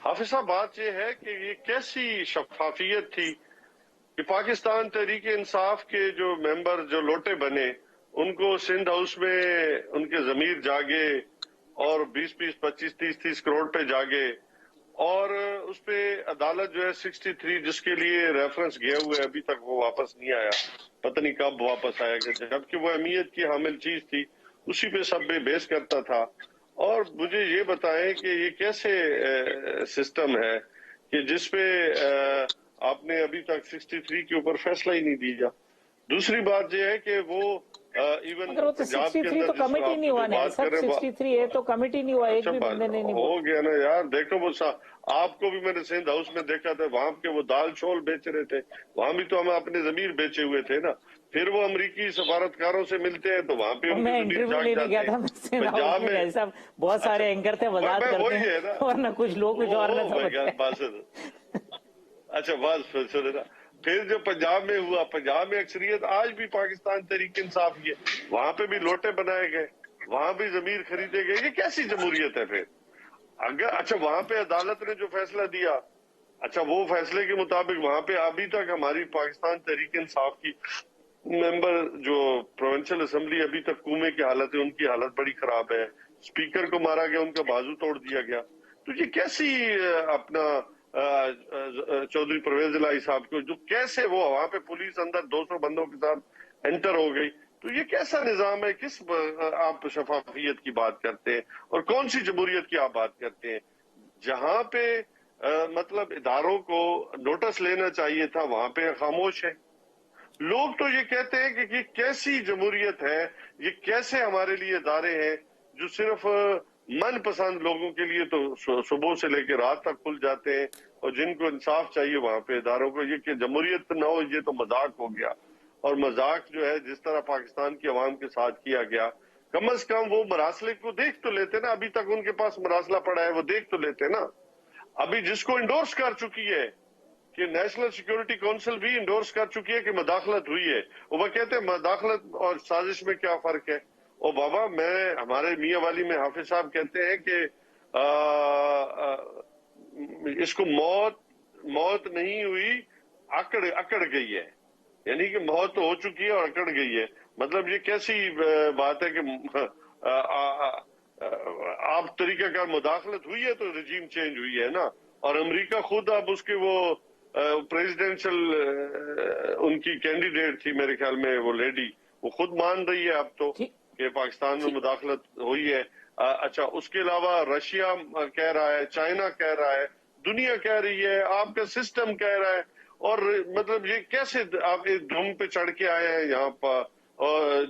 हाफिज साहब, बात यह है कि ये कैसी शफाफियत थी कि पाकिस्तान तहरीक इंसाफ के जो मेंबर जो लोटे बने उनको सिंध हाउस में उनके जमीर जागे और 20-20, 25, 30 करोड़ पे जागे और उस पे अदालत जो है 63 जिसके लिए रेफरेंस गया हुआ है अभी तक वो वापस नहीं आया, पता नहीं कब वापस आएगा, जबकि वो अहमियत की हामिल चीज थी, उसी पे सब पे बेस करता था। और मुझे ये बताएं कि ये कैसे सिस्टम है कि जिसपे آپ نے ابھی تک 63 کے اوپر فیصلہ ہی نہیں دیا. دوسری بات یہ ہے کہ وہ ایون مگر وہ تو 63 تو کمیٹی نہیں ہوا نا سب. 63 ہے تو کمیٹی نہیں ہوا, ایک بھی بندے نے نہیں ہو گیا نا یار. دیکھو وہ آپ کو بھی میں نے سندھ ہاؤس میں دیکھا تھا, وہاں کے وہ دال چول بیچ رہے تھے, وہاں بھی تو ہم اپنے ضمیر بیچے ہوئے تھے نا. پھر وہ امریکی سفارتکاروں سے ملتے ہیں تو وہاں پہ ان میں کے ضمیر انٹرویو جاگ لینے گیا جاتے تھا ہیں. پنجاب میں ایسا بہت سارے اینکر تھے, وضاحت کرتے ہیں اور نہ کچھ لوگ کچھ اور نہ سمجھتے. اچھا بات سنے نا. پھر جو پنجاب میں ہوا, پنجاب میں اکثریت آج بھی پاکستان تحریک انصاف کی ہے, وہاں پہ بھی لوٹے بنائے گئے, وہاں بھی ضمیر خریدے گئے. یہ کیسی جمہوریت ہے پھر؟ اگر اچھا وہاں پہ عدالت نے جو فیصلہ دیا, اچھا وہ فیصلے کے مطابق وہاں پہ ابھی تک ہماری پاکستان تحریک انصاف کی ممبر جو پروونشل اسمبلی ابھی تک کومے کی حالت ہے, ان کی حالت بڑی خراب ہے. اسپیکر کو مارا گیا, ان کا بازو توڑ دیا گیا. تو یہ کیسی اپنا چودھری پرویز الہی صاحب کو جو کیسے وہ وہاں پہ پولیس اندر 200 بندوں کے ساتھ انٹر ہو گئی, تو یہ کیسا نظام ہے؟ کس آپ شفافیت کی بات کرتے ہیں اور کون سی جمہوریت کی آپ بات کرتے ہیں؟ جہاں پہ مطلب اداروں کو نوٹس لینا چاہیے تھا وہاں پہ خاموش ہے. لوگ تو یہ کہتے ہیں کہ یہ کیسی جمہوریت ہے, یہ کیسے ہمارے لیے ادارے ہیں جو صرف من پسند لوگوں کے لیے تو صبح سے لے کے رات تک کھل جاتے ہیں, اور جن کو انصاف چاہیے وہاں پہ اداروں کو. یہ کہ جمہوریت نہ ہو, یہ تو مذاق ہو گیا. اور مذاق جو ہے جس طرح پاکستان کی عوام کے ساتھ کیا گیا, کم از کم وہ مراسلے کو دیکھ تو لیتے نا. ابھی تک ان کے پاس مراسلہ پڑا ہے, وہ دیکھ تو لیتے نا. ابھی جس کو انڈورس کر چکی ہے کہ نیشنل سیکیورٹی کونسل بھی انڈورس کر چکی ہے کہ مداخلت ہوئی ہے, وہ کہتے ہیں مداخلت اور سازش میں کیا فرق ہے؟ او بابا, میں ہمارے میاں والی میں حافظ صاحب کہتے ہیں کہ اس کو موت نہیں ہوئی, اکڑ گئی ہے. یعنی کہ موت تو ہو چکی ہے اور اکڑ گئی ہے. مطلب یہ کیسی بات ہے کہ آپ طریقہ کار مداخلت ہوئی ہے تو رجیم چینج ہوئی ہے نا. اور امریکہ خود اب اس کے وہ پریزیڈینشل ان کی کینڈیڈیٹ تھی میرے خیال میں وہ لیڈی, وہ خود مان رہی ہے اب تو کہ پاکستان میں مداخلت ہوئی ہے. اچھا اس کے علاوہ رشیا کہہ رہا ہے, چائنا کہہ رہا ہے, دنیا کہہ رہی ہے, آپ کا سسٹم کہہ رہا ہے. اور مطلب یہ کیسے آپ ایک دھم پہ چڑھ کے آئے ہیں یہاں پر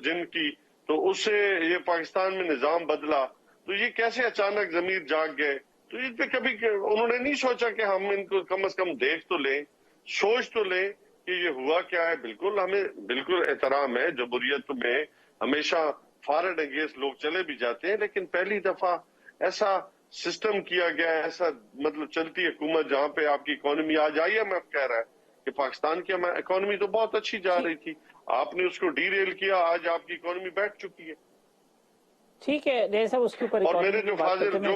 جن کی, تو اس سے یہ پاکستان میں نظام بدلا, تو یہ کیسے اچانک ضمیر جاگ گئے؟ تو ان پہ کبھی انہوں نے نہیں سوچا کہ ہم ان کو کم از کم دیکھ تو لیں, سوچ تو لیں کہ یہ ہوا کیا ہے. بالکل ہمیں بالکل احترام ہے, جمہوریت میں ہمیشہ فارڈ اگینسٹ لوگ چلے بھی جاتے ہیں, لیکن پہلی دفعہ ایسا سسٹم کیا گیا ہے, ایسا مطلب چلتی حکومت جہاں پہ آپ کی اکانومی آج آئی ایم ایف کہہ رہا ہے کہ پاکستان کی اکانومی تو بہت اچھی جا رہی تھی, آپ نے اس کو ڈی ریل کیا, آج آپ کی اکانومی بیٹھ چکی ہے. ٹھیک ہے جیسا اس کے اوپر. اور میرے جو فاضل جو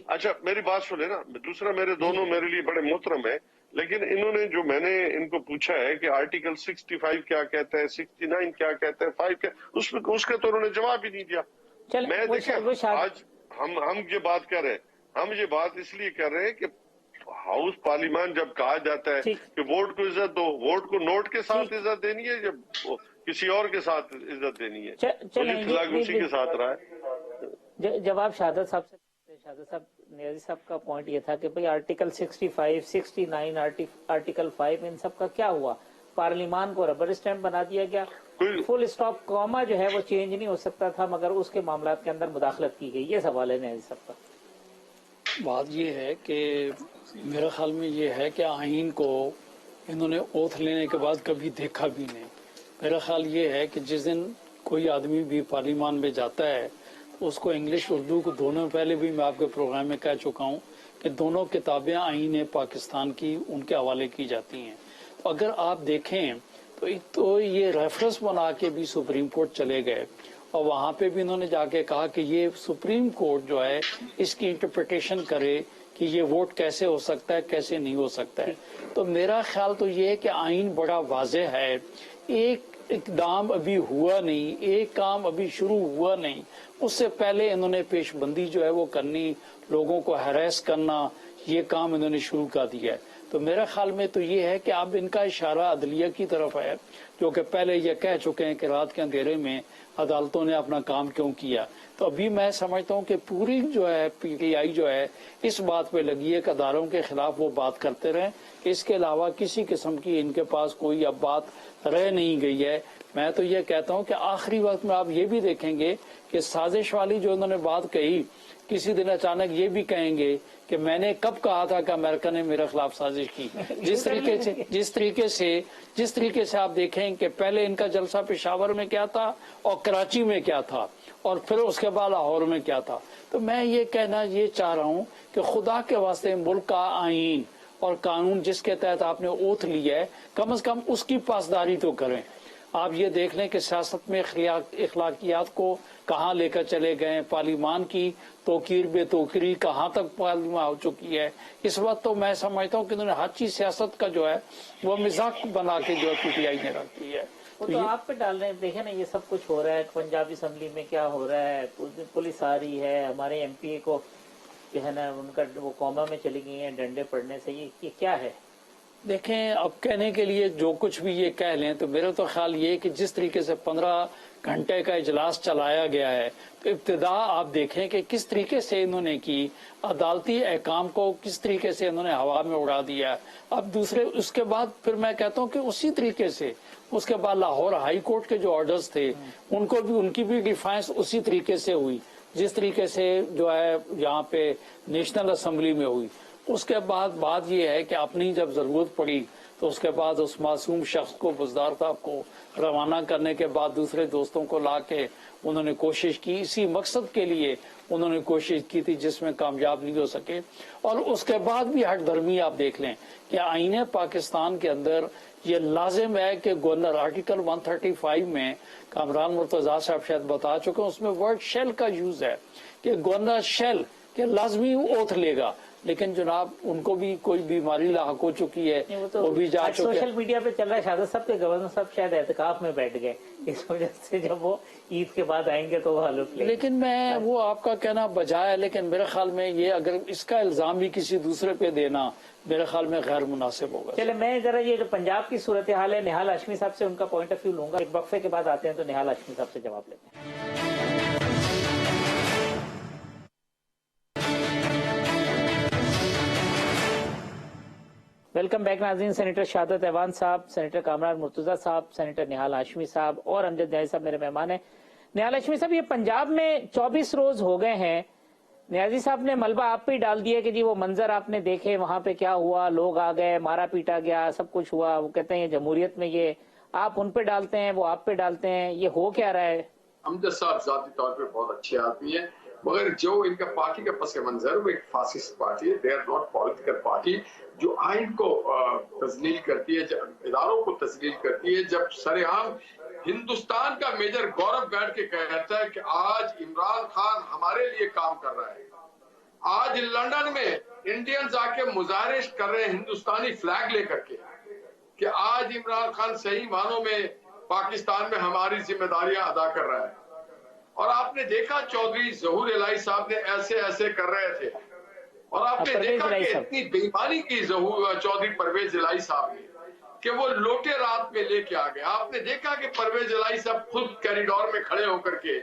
اچھا میری بات سنے نا. دوسرا میرے دونوں میرے لیے بڑے محترم ہیں, لیکن انہوں نے جو میں نے ان کو پوچھا ہے کہ آرٹیکل 65 کیا کہتا ہے, 69 کیا کہتا ہے, 5 کیا, اس کا تو انہوں نے جواب ہی نہیں دیا. میں دیکھیں آج ہم یہ بات کر رہے ہیں, ہم یہ بات اس لیے کر رہے ہیں کہ ہاؤس پارلیمان جب کہا جاتا ہے کہ ووٹ کو عزت دو, ووٹ کو نوٹ کے ساتھ عزت دینی ہے جب کسی اور کے ساتھ عزت دینی ہے, اسی کے ساتھ رہا ہے. جواب شہادت صاحب سے. شہادت صاحب, نیازی صاحب کا پوائنٹ یہ تھا کہ بھئی آرٹیکل 65, 69, آرٹیکل 5 ان سب کا کیا ہوا؟ پارلیمان کو ربر اسٹیمپ بنا دیا گیا, فل اسٹاپ کاما جو ہے وہ چینج نہیں ہو سکتا تھا, مگر اس کے معاملات کے اندر مداخلت کی گئی. یہ سوال ہے نیازی صاحب کا. بات یہ ہے کہ میرے خیال میں یہ ہے کہ آئین کو انہوں نے اوتھ لینے کے بعد کبھی دیکھا بھی نہیں. میرا خیال یہ ہے کہ جس دن کوئی آدمی بھی پارلیمان میں جاتا ہے اس کو انگلش اردو کو دونوں, پہلے بھی میں آپ کے پروگرام میں کہہ چکا ہوں کہ دونوں کتابیں آئین پاکستان کی ان کے حوالے کی جاتی ہیں. تو اگر آپ دیکھیں تو یہ ریفرنس بنا کے بھی سپریم کورٹ چلے گئے, اور وہاں پہ بھی انہوں نے جا کے کہا کہ یہ سپریم کورٹ جو ہے اس کی انٹرپریٹیشن کرے کہ یہ ووٹ کیسے ہو سکتا ہے, کیسے نہیں ہو سکتا ہے. تو میرا خیال تو یہ ہے کہ آئین بڑا واضح ہے, ایک اقدام ابھی ہوا نہیں, ایک کام ابھی شروع ہوا نہیں, اس سے پہلے انہوں نے پیش بندی جو ہے وہ کرنی, لوگوں کو ہراس کرنا, یہ کام انہوں نے شروع کر دیا ہے. تو میرا خیال میں تو یہ ہے کہ اب ان کا اشارہ عدلیہ کی طرف ہے. جو کہ پہلے یہ کہہ چکے ہیں کہ رات کے اندھیرے میں عدالتوں نے اپنا کام کیوں کیا. تو ابھی میں سمجھتا ہوں کہ پوری جو ہے پی ٹی آئی جو ہے اس بات پہ لگی ہے کہ اداروں کے خلاف وہ بات کرتے رہیں. اس کے علاوہ کسی قسم کی ان کے پاس کوئی اب بات رہ نہیں گئی ہے. میں تو یہ کہتا ہوں کہ آخری وقت میں آپ یہ بھی دیکھیں گے کہ سازش والی جو انہوں نے بات کہی, کسی دن اچانک یہ بھی کہیں گے کہ میں نے کب کہا تھا کہ امریکہ نے میرے خلاف سازش کی. جس طریقے سے آپ دیکھیں کہ پہلے ان کا جلسہ پشاور میں کیا تھا اور کراچی میں کیا تھا اور پھر اس کے بعد لاہور میں کیا تھا. تو میں یہ کہنا یہ چاہ رہا ہوں کہ خدا کے واسطے ملک کا آئین اور قانون جس کے تحت آپ نے اوتھ لی ہے کم از کم اس کی پاسداری تو کریں. آپ یہ دیکھ لیں کہ سیاست میں اخلاقیات کو کہاں لے کر چلے گئے. پارلیمان کی توقیر بے توقیری کہاں تک پارلیمان ہو چکی ہے. اس وقت تو میں سمجھتا ہوں کہ انہوں نے ہر چیز سیاست کا جو ہے وہ مذاق بنا کے جو ہے پی ٹی آئی نے رکھی ہے. وہ تو آپ پہ ڈال رہے ہیں. دیکھیں نا یہ سب کچھ ہو رہا ہے. پنجاب اسمبلی میں کیا ہو رہا ہے, پولیس آ رہی ہے, ہمارے ایم پی اے کو جو ہے نا ان کا وہ کوما میں چلی گئی ہیں ڈنڈے پڑنے سے. یہ کیا ہے؟ دیکھیں اب کہنے کے لیے جو کچھ بھی یہ کہہ لیں تو میرا تو خیال یہ کہ جس طریقے سے 15 گھنٹے کا اجلاس چلایا گیا ہے تو ابتدا آپ دیکھیں کہ کس طریقے سے انہوں نے کی, عدالتی احکام کو کس طریقے سے انہوں نے ہوا میں اڑا دیا. اب دوسرے اس کے بعد پھر میں کہتا ہوں کہ اسی طریقے سے اس کے بعد لاہور ہائی کورٹ کے جو آرڈرز تھے ان کی بھی ڈیفائنس اسی طریقے سے ہوئی جس طریقے سے جو ہے یہاں پہ نیشنل اسمبلی میں ہوئی. اس کے بعد بات یہ ہے کہ اپنی جب ضرورت پڑی تو اس کے بعد اس معصوم شخص کو بزدار صاحب کو روانہ کرنے کے بعد دوسرے دوستوں کو لا کے انہوں نے کوشش کی. اسی مقصد کے لیے انہوں نے کوشش کی تھی جس میں کامیاب نہیں ہو سکے. اور اس کے بعد بھی ہٹ دھرمی آپ دیکھ لیں کہ آئین پاکستان کے اندر یہ لازم ہے کہ گورنر آرٹیکل 135 میں کامران مرتضیٰ صاحب شاید بتا چکے ہیں, اس میں ورڈ شیل کا یوز ہے کہ گورنر شیل کہ لازمی اوتھ لے گا. لیکن جناب ان کو بھی کوئی بیماری لاحق ہو چکی ہے, وہ بھی جا چکے. سوشل میڈیا پہ چل رہا ہے شہزاد صاحب کے گورنر صاحب شاید اعتکاف میں بیٹھ گئے, اس وجہ سے جب وہ عید کے بعد آئیں گے تو وہ حلف لیں. لیکن میں وہ آپ کا کہنا بجائے, لیکن میرے خیال میں یہ اگر اس کا الزام بھی کسی دوسرے پہ دینا میرے خیال میں غیر مناسب ہوگا. چلے میں ذرا یہ جو پنجاب کی صورتحال ہے نہال ہاشمی صاحب سے ان کا پوائنٹ آف ویو لوں گا. ایک وقفے کے بعد آتے ہیں تو نہال ہاشمی صاحب سے جواب لیتے ہیں. ویلکم بیک ناظرین. سینیٹر شہادت ایوان صاحب, سینیٹر کامران مرتضیٰ صاحب, سینیٹر نہال ہاشمی صاحب اور امجد نیازی صاحب میرے مہمان ہیں. نہال ہاشمی صاحب, یہ پنجاب میں 24 روز ہو گئے ہیں. نیازی صاحب نے ملبہ آپ پہ ڈال دیا کہ جی وہ منظر آپ نے دیکھے وہاں پہ کیا ہوا, لوگ آ گئے, مارا پیٹا گیا, سب کچھ ہوا. وہ کہتے ہیں جمہوریت میں یہ آپ ان پہ ڈالتے ہیں وہ آپ پہ ڈالتے ہیں, یہ ہو کیا رہا ہے؟ امجد صاحب ذاتی طور پہ بہت اچھے آدمی ہیں, مگر جو ان کا پارٹی کا پس منظر وہ ایک فاسسٹ پارٹی ہے. They are not political party جو آئین کو تذلیل کرتی ہے, اداروں کو تذلیل کرتی ہے. جب سرعام ہندوستان کا میجر گورو بیٹھ کے کہتا ہے کہ آج عمران خان ہمارے لیے کام کر رہا ہے, آج لندن میں انڈینز آ کے مظاہرے کر رہے ہیں ہندوستانی فلیگ لے کر کے کہ آج عمران خان صحیح معنوں میں پاکستان میں ہماری ذمہ داریاں ادا کر رہا ہے. اور آپ نے دیکھا چودھری ظہور الہی صاحب نے ایسے کر رہے تھے, اور آپ نے دیکھا کہ اتنی بےایمانی کی چودھری پرویز الہی صاحب نے کہ وہ لوٹے رات میں لے کے آ گئے. آپ نے دیکھا کہ پرویز الہی صاحب خود کیریڈور میں کھڑے ہو کر کے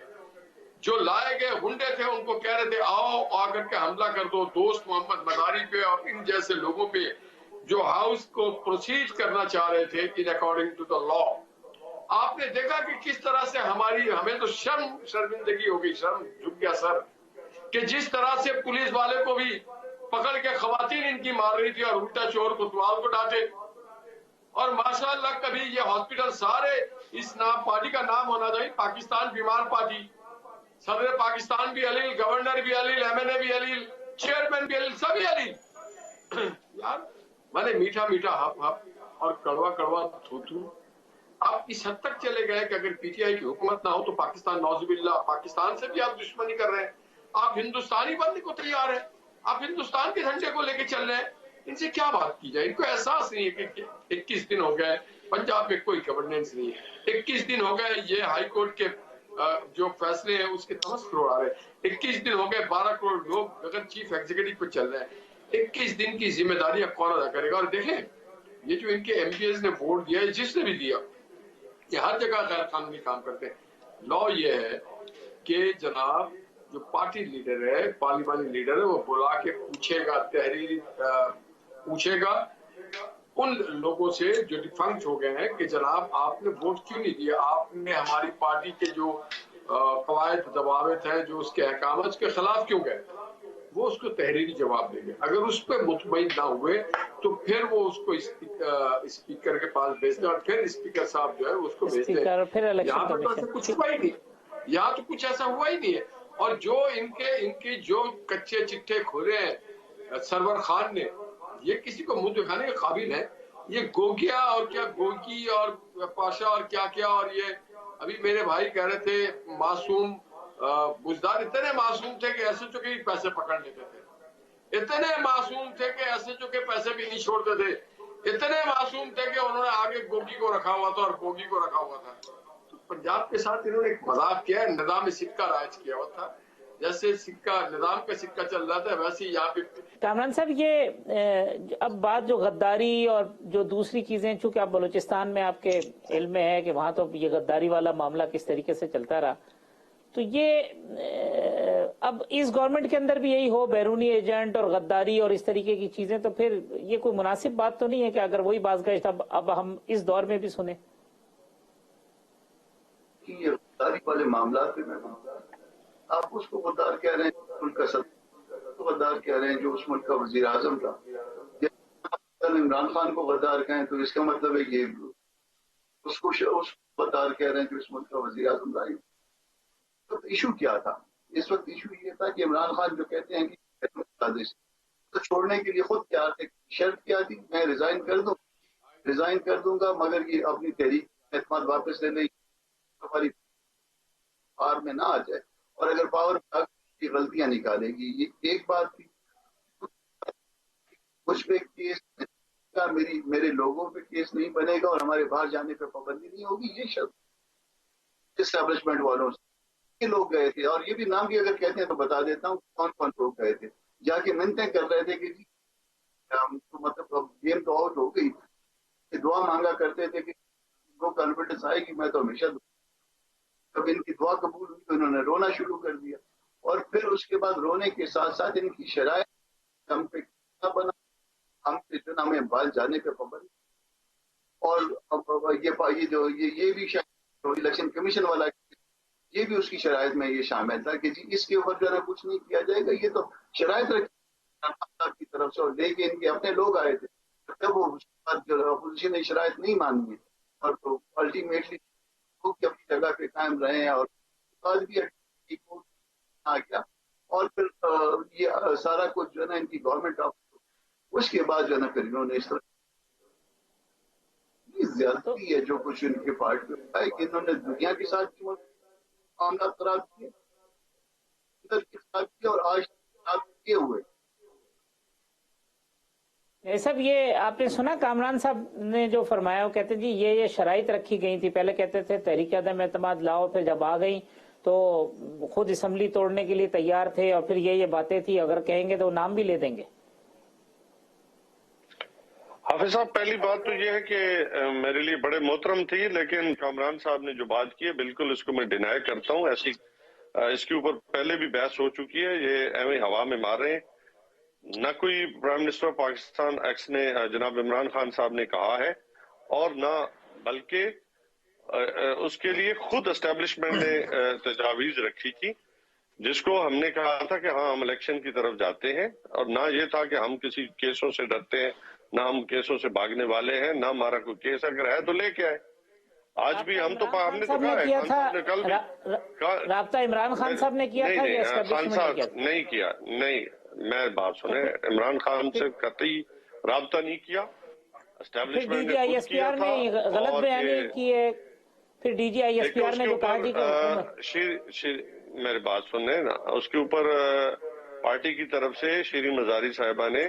جو لائے گئے ہنڈے تھے ان کو کہہ رہے تھے آؤ آ کر کے حملہ کر دو دوست محمد مزاری پہ اور ان جیسے لوگوں پہ جو ہاؤس کو پروسیڈ کرنا چاہ رہے تھے ان اکارڈنگ ٹو دا لا. آپ نے دیکھا کہ کس طرح سے ہمیں تو شرمندگی ہو گئی, شرم جھک گیا سر, کہ جس طرح سے پولیس والے کو بھی پکڑ کے خواتین ان کی مار رہی تھی اور الٹا چور کوتوال کو ڈانٹے. اور ماشاءاللہ کبھی یہ ہاسپٹل سارے اس نام پارٹی کا نام ہونا چاہیے پاکستان بیمار پارٹی, صدر پاکستان بھی علیل, گورنر بھی علیل, ایم این اے بھی علیل, چیئرمین بھی علیل, سبھی علیل. یار میں نے میٹھا میٹھا ہپ ہپ اور کڑوا کڑوا تھو تھو. آپ اس حد تک چلے گئے کہ اگر پی ٹی آئی کی حکومت نہ ہو تو پاکستان نعوذ باللہ پاکستان سے بھی آپ دشمنی کر رہے ہیں. آپ ہندوستانی بننے کو تیار ہیں, آپ ہندوستان کے جھنڈے کو لے کے چل رہے ہیں. ان سے کیا بات کی جائے؟ ان کو احساس نہیں ہے کہ 21 دن ہو گئے پنجاب میں کوئی گورننس نہیں ہے. 21 دن ہو گئے یہ ہائی کورٹ کے جو فیصلے ہیں اس کے 10 کروڑ آ رہے ہیں. 21 دن ہو گئے 12 کروڑ لوگ اگر چیف ایگزیکٹو پہ چل رہے ہیں. 21 دن کی ذمہ داری اب کون ادا کرے گا؟ اور دیکھیں یہ جو ان کے ایم پی ایز نے ووٹ دیا ہے, جس نے بھی دیا یہ ہر جگہ غیر قانونی کام کرتے ہیں۔ لا یہ ہے کہ جناب جو پارٹی لیڈر ہے، پارلیمانی لیڈر ہے، وہ بلا کے پوچھے گا، تحریری پوچھے گا ان لوگوں سے جو ڈیفنکٹ ہو گئے ہیں کہ جناب آپ نے ووٹ کیوں نہیں دیا، آپ نے ہماری پارٹی کے جو قواعد ضوابط ہیں، جو اس کے احکامات، اس کے خلاف کیوں گئے، وہ اس کو تحریری جواب دیں گے۔ اگر اس پہ مطمئن نہ ہوئے تو پھر وہ اس کو اسپیکر کے پاس بھیجتے ہیں، اور پھر اسپیکر صاحب جو ہے اس کو بھیجتے ہیں۔ اسپیکر پھر الیکشن یہاں پر تو ایسا کمیشن۔ کچھ ہوا ہی نہیں، یہاں تو کچھ ایسا ہوا ہی نہیں ہے۔ اور جو ان کے جو کچے چٹھے کھولے ہیں سرور خان نے، یہ کسی کو منہ دکھانے کے قابل ہے۔ یہ گوگیا اور کیا گوگی اور پاشا اور کیا کیا، اور یہ ابھی میرے بھائی کہہ رہے تھے معصوم بزدار اتنے معصوم تھے کہ ایسے چکے پیسے پکڑ لیتے تھے، اتنے معصوم تھے کہ ایسے چکے پیسے بھی نہیں چھوڑتے تھے، اتنے معصوم تھے کہ انہوں نے آگے گوگی کو رکھا ہوا تھا اور گوگی کو رکھا ہوا تھا۔ تو پنجاب کے ساتھ انہوں نے ایک مذاق کیا ہے، نظام سکہ رائج کیا ہوا تھا، جیسے سکہ نظام کا سکہ چل رہا تھا ویسے یہاں پہ۔ کامران صاحب، یہ اب بات جو غداری اور جو دوسری چیزیں، چونکہ آپ بلوچستان میں آپ کے علم میں ہے کہ وہاں تو یہ غداری والا معاملہ کس طریقے سے چلتا رہا، تو یہ اب اس گورنمنٹ کے اندر بھی یہی ہو، بیرونی ایجنٹ اور غداری اور اس طریقے کی چیزیں، تو پھر یہ کوئی مناسب بات تو نہیں ہے کہ اگر وہی بازگشت اب ہم اس دور میں بھی سنیں؟ یہ غداری والے معاملات میں آپ اس کو غدار کہہ رہے ہیں، ملک کا صدر غدار کہہ رہے ہیں جو اس ملک کا وزیر اعظم تھا۔ عمران خان کو غدار کہیں تو اس کا مطلب ہے کہ اس کو غدار کہہ رہے ہیں جو اس ملک کا وزیر اعظم رہا۔ تو ایشو کیا تھا اس وقت؟ ایشو یہ تھا کہ عمران خان جو کہتے ہیں کہ تو چھوڑنے کے لیے خود تیار تھے۔ شرط کیا تھی؟ میں ریزائن کر دوں گا مگر یہ اپنی تحریک اعتماد واپس لے لیں، ہماری پاور میں نہ آ جائے، اور اگر پاور کی غلطیاں نکالے گی۔ یہ ایک بات تھی۔ کچھ پہ کیس میرے لوگوں پہ کیس نہیں بنے گا اور ہمارے باہر جانے پہ پابندی نہیں ہوگی، یہ شرط اسٹیبلشمنٹ والوں سے یہ لوگ گئے تھے۔ اور یہ بھی نام بھی اگر کہتے ہیں تو بتا دیتا ہوں کون کون لوگ گئے تھے، جا کے منتیں کر رہے تھے کہ جی مطلب اب گیم تو آؤٹ ہو گئی، دعا مانگا کرتے تھے کہ کو کانفیڈنس آئے گی میں تو ہمیشہ جب ان کی دعا قبول ہوئی تو انہوں نے رونا شروع کر دیا، اور پھر اس کے بعد رونے کے ساتھ ساتھ ان کی شرائط ہم پہ بنا، ہم سے جو ہمیں باہر جانے پہ پابند، اور یہ بھی شاید الیکشن کمیشن والا یہ بھی اس کی شرائط میں یہ شامل تھا کہ جی اس کے اوپر جو ہے کچھ نہیں کیا جائے گا، یہ تو شرائط رکھی کی طرف سے، اور لے کے ان کے اپنے لوگ آئے تھے، جب وہ اپوزیشن نے شرائط نہیں مانی ہے، اور تو الٹیمیٹلی اپنی جگہ پہ قائم رہے ہیں، اور بعد بھی آ گیا، اور پھر یہ سارا کچھ جو ہے نا ان کی گورنمنٹ آف، اس کے بعد جو ہے نا پھر انہوں نے اس طرح زیادتی ہے جو کچھ ان کے پارٹ میں ہے کہ انہوں نے دنیا کے ساتھ معاملات خراب کیے، ادھر کے ساتھ کیے، اور آج خراب کیے ہوئے۔ سب یہ آپ نے سنا کامران صاحب نے جو فرمایا، وہ کہتے ہیں جی یہ شرائط رکھی گئی تھی، پہلے کہتے تھے تحریک عدم اعتماد لاؤ، پھر جب آ گئی تو خود اسمبلی توڑنے کے لیے تیار تھے، اور پھر یہ باتیں تھی، اگر کہیں گے تو نام بھی لے دیں گے۔ حافظ صاحب، پہلی بات تو یہ ہے کہ میرے لیے بڑے محترم تھی، لیکن کامران صاحب نے جو بات کی ہے بالکل اس کو میں ڈینائی کرتا ہوں۔ ایسی اس کے اوپر پہلے بھی بحث ہو چکی ہے، یہ ایویں ہوا میں مار رہے ہیں۔ نہ کوئی prime minister of Pakistan x نے جناب عمران خان صاحب نے کہا ہے، اور نہ بلکہ اس کے لیے خود اسٹیبلشمنٹ نے تجاویز رکھی تھی، جس کو ہم نے کہا تھا کہ ہاں ہم الیکشن کی طرف جاتے ہیں، اور نہ یہ تھا کہ ہم کسی کیسوں سے ڈرتے ہیں، نہ ہم کیسوں سے بھاگنے والے ہیں، نہ ہمارا کوئی کیس اگر ہے تو لے کے آئے۔ آج بھی ہم تو ہم نے تو کہا ہے، خان صاحب نے کل بھی رابطہ عمران خان صاحب نے کیا تھا یا خان صاحب نہیں کیا، نہیں، میں بات سنیں، عمران خان سے قطعی رابطہ نہیں کیا، اسٹیبلشمنٹ نے خود کیا تھا، غلط بیانی کی ہے۔ پھر D G I S P R نے جو کہا جی کہ میری بات سنیں نا، اس کے اوپر پارٹی کی طرف سے شیریں مزاری صاحبہ نے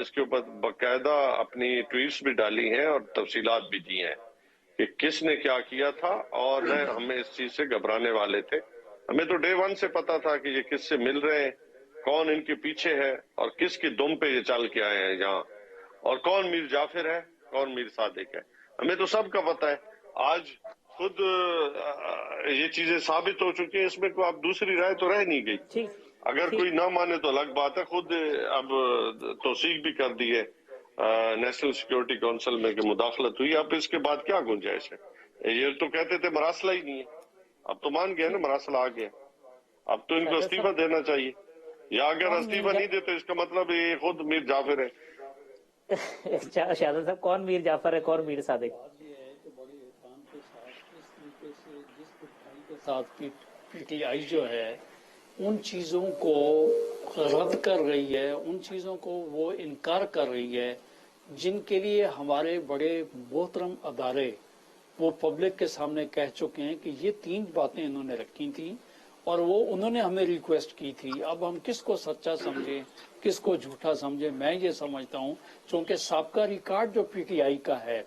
اس کے اوپر باقاعدہ اپنی ٹویٹس بھی ڈالی ہیں اور تفصیلات بھی دی ہیں کہ کس نے کیا کیا تھا، اور ہمیں اس چیز سے گھبرانے والے تھے۔ ہمیں تو ڈے ون سے پتا تھا کہ یہ کس سے مل رہے ہیں، کون ان کے پیچھے ہے، اور کس کی دم پہ یہ چل کے آئے ہیں یہاں، اور کون میر جعفر ہے، کون میر صادق ہے، ہمیں تو سب کا پتا ہے۔ آج خود یہ چیزیں ثابت ہو چکی ہیں، اس میں کوئی اب دوسری رائے تو رہ نہیں گئی. ٹھیک اگر کوئی نہ مانے تو الگ بات ہے. خود اب توثیق بھی کر دی ہے نیشنل سیکیورٹی کونسل میں کہ مداخلت ہوئی. اب اس کے بعد کیا گنجائش ہے؟ یہ تو کہتے تھے مراسلہ ہی نہیں ہے، اب تو مان گئے نا مراسلہ آ گیا. اب تو ان کو استعفیٰ دینا چاہیے، یا اگر استعفیٰ نہیں دیتے اس کا مطلب یہ خود میر جعفر ہے. شہزاد صاحب، کون میر جعفر ہے، کون میر صادق؟ یہ ہے کہ بڑے احترام کے ساتھ اس طریقے سے جس پٹھائی کے ساتھ پی ٹی آئی جو ہے ان چیزوں کو رد کر رہی ہے، ان چیزوں کو وہ انکار کر رہی ہے جن کے لیے ہمارے بڑے محترم ادارے وہ پبلک کے سامنے کہہ چکے ہیں کہ یہ 3 باتیں انہوں نے رکھی تھیں اور وہ انہوں نے ہمیں ریکویسٹ کی تھی. اب ہم کس کو سچا سمجھیں کس کو جھوٹا سمجھیں؟ میں یہ سمجھتا ہوں چونکہ سابقہ ریکارڈ جو پی ٹی آئی کا ہے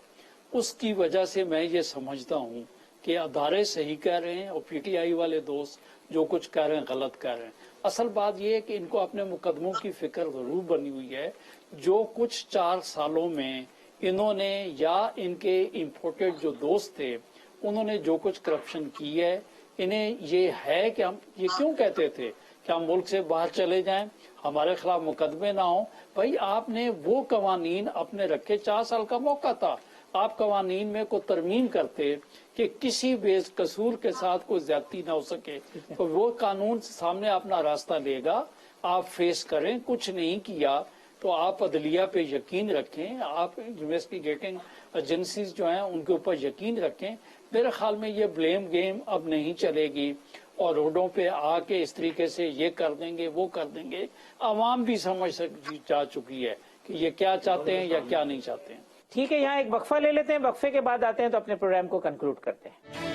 اس کی وجہ سے میں یہ سمجھتا ہوں کہ ادارے صحیح کہہ رہے ہیں اور پی ٹی آئی والے دوست جو کچھ کہہ رہے ہیں غلط کہہ رہے ہیں. اصل بات یہ ہے کہ ان کو اپنے مقدموں کی فکر ضرور بنی ہوئی ہے. جو کچھ 4 سالوں میں انہوں نے یا ان کے امپورٹڈ جو دوست تھے انہوں نے جو کچھ کرپشن کی ہے، انہیں یہ ہے کہ ہم یہ کیوں کہتے تھے کہ ہم ملک سے باہر چلے جائیں، ہمارے خلاف مقدمے نہ ہوں. بھائی آپ نے وہ قوانین اپنے رکھے، 4 سال کا موقع تھا، آپ قوانین میں کو ترمیم کرتے کہ کسی بے قصور کے ساتھ کوئی زیادتی نہ ہو سکے، تو وہ قانون سامنے اپنا راستہ لے گا، آپ فیس کریں. کچھ نہیں کیا تو آپ عدلیہ پہ یقین رکھیں، آپ انویسٹیگیٹنگ ایجنسیز جو ہیں ان کے اوپر یقین رکھیں. میرے خیال میں یہ بلیم گیم اب نہیں چلے گی اور روڈوں پہ آ کے اس طریقے سے یہ کر دیں گے وہ کر دیں گے. عوام بھی سمجھ جا چکی ہے کہ یہ کیا چاہتے ہیں یا کیا نہیں چاہتے ہیں. ٹھیک ہے، یہاں ایک وقفہ لے لیتے ہیں، وقفے کے بعد آتے ہیں تو اپنے پروگرام کو کنکلوڈ کرتے ہیں.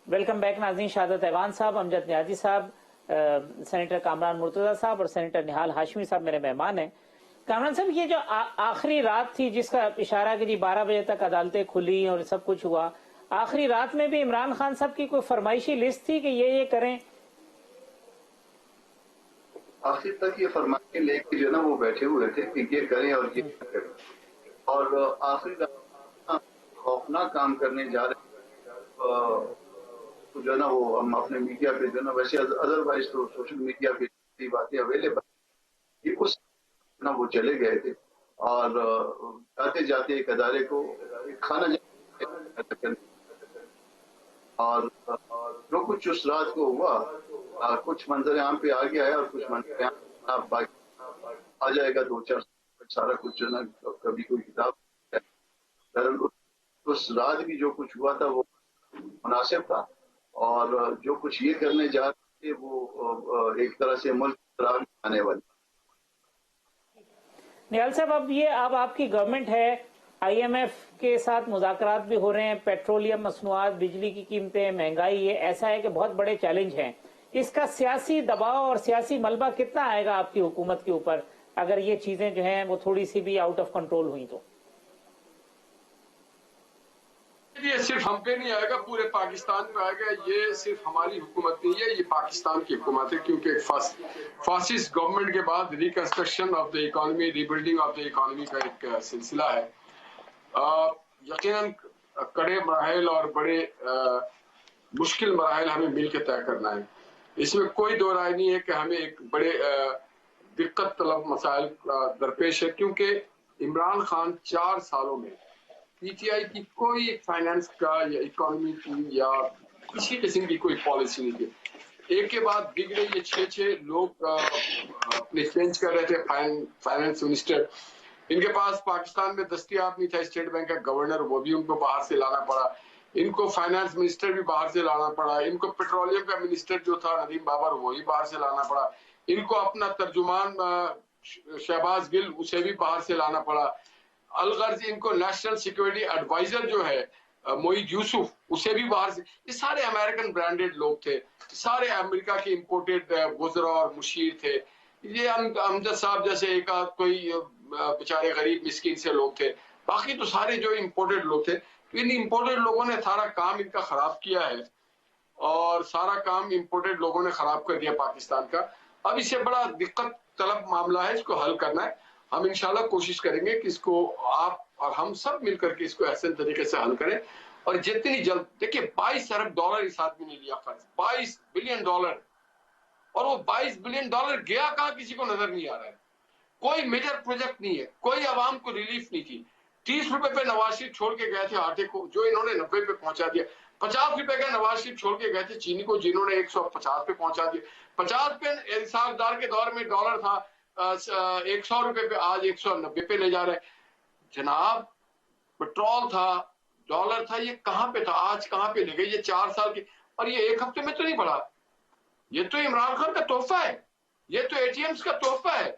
ویلکم بیک ناظرین. شہادت ایوان صاحب، امجد نیازی صاحب، سینیٹر کامران مرتضی صاحب اور سینیٹر نہال ہاشمی صاحب میرے مہمان ہیں. کامران صاحب، یہ جو آخری رات تھی جس کا اشارہ کہ جی 12 بجے تک عدالتیں کھلی اور سب کچھ ہوا، آخری رات میں بھی عمران خان صاحب کی کوئی فرمائشی لسٹ تھی کہ یہ کریں؟ آخر تک یہ فرمائشیں لے کے جو نا وہ بیٹھے ہوئے تھے کہ یہ کریں اور یہ کریں، اور آخری خوفناک کام کرنے جا رہے تو جو نا وہ ہم اپنے میڈیا پہ جو نا ویسے ادروائز تو سوشل میڈیا پہ باتیں اویلیبل کہ اس نا وہ چلے گئے تھے اور جاتے جاتے ایک ادارے کو کھانا اور جو کچھ اس رات کو ہوا کچھ منظر عام پہ آ گیا ہے اور کچھ منظر عام آ جائے گا 2-4 سارا کچھ جو نا کبھی کوئی کتاب. اس رات بھی جو کچھ ہوا تھا وہ مناسب تھا اور جو کچھ یہ کرنے جا رہے تھے وہ ایک طرح سے ملک آنے والی. نیال صاحب، اب آپ کی گورنمنٹ ہے، آئی ایم ایف کے ساتھ مذاکرات بھی ہو رہے ہیں، پیٹرولیم مصنوعات، بجلی کی قیمتیں، مہنگائی، یہ ایسا ہے کہ بہت بڑے چیلنج ہیں. اس کا سیاسی دباؤ اور سیاسی ملبہ کتنا آئے گا آپ کی حکومت کے اوپر اگر یہ چیزیں جو ہیں وہ تھوڑی سی بھی آؤٹ آف کنٹرول ہوئی تو؟ یہ صرف ہم پہ نہیں آئے گا، پورے پاکستان پہ آئے گا. یہ صرف ہماری حکومت نہیں ہے، یہ پاکستان کی حکومت ہے، کیونکہ فاسسٹ گورنمنٹ کے بعد reconstruction of the economy, rebuilding of the economy کا ایک سلسلہ ہے. یقیناً کڑے مراحل اور بڑے مشکل مراحل ہمیں مل کے طے کرنا ہے. اس میں کوئی دو رائے نہیں ہے کہ ہمیں ایک بڑے دقت طلب مسائل درپیش ہے، کیونکہ عمران خان 4 سالوں میں پی ٹی آئی کی کوئی فائنانس کا یا اکانومی کی یا کسی قسم کی کوئی پالیسی نہیں تھی. ایک کے بعد دیگرے یہ 6 لوگ اپنے چینج کر رہے تھے فائنانس منسٹر. ان کے پاس پاکستان میں دستیاب نہیں تھا اسٹیٹ بینک کا گورنر، وہ بھی ان کو باہر سے لانا پڑا. ان کو فائنانس منسٹر بھی باہر سے لانا پڑا. ان کو پیٹرولیم کا منسٹر جو تھا ندیم بابر وہی باہر سے لانا پڑا. ان کو اپنا ترجمان شہباز گل اسے بھی باہر سے لانا پڑا. الغرض ان کو نیشنل سیکیورٹی ایڈوائزر جو ہے معید یوسف اسے بھی باہر سے. یہ سارے امریکن برانڈڈ لوگ تھے، سارے امریکہ کے امپورٹڈ وزراء اور مشیر تھے. یہ امجد صاحب جیسے ایک آدھ کوئی بیچارے غریب مسکین سے لوگ تھے، باقی تو سارے جو امپورٹڈ لوگ تھے. ان امپورٹڈ لوگوں نے سارا کام ان کا خراب کیا ہے اور سارا کام امپورٹڈ لوگوں نے خراب کر دیا پاکستان کا. اب اس سے بڑا دقت طلب معاملہ ہے، اس کو حل کرنا ہے. हम इंशाल्लाह कोशिश करेंगे कि इसको आप और हम सब मिलकर के इसको ऐसे तरीके से हल करें। और जितनी जल्द, देखिए $22 अरब इस आदमी ने लिया कर्ज, $22 बिलियन, और वो $22 बिलियन गया कहाँ किसी को नजर नहीं आ रहा है। कोई मेजर प्रोजेक्ट नहीं है, कोई आवाम को रिलीफ नहीं की। 30 रुपए पे नवाज शरीफ छोड़ के गए थे आटे को, जो इन्होंने 90 पे पहुंचा दिया। 50 रुपए का नवाज शरीफ छोड़ के गए थे चीनी को, जिन्होंने 150 पे पहुंचा दिया। 50 पे इरशाद डार के दौर में डॉलर था 100 रुपए पे, आज 190 पे ले जा रहे हैं। जनाब पेट्रोल था, डॉलर था, ये कहां पे था, आज कहां पे ले गए। ये 4 साल की, और ये एक हफ्ते में तो नहीं बढ़ा। ये तो इमरान खान का तोहफा है, ये तो एटीएम्स का तोहफा है।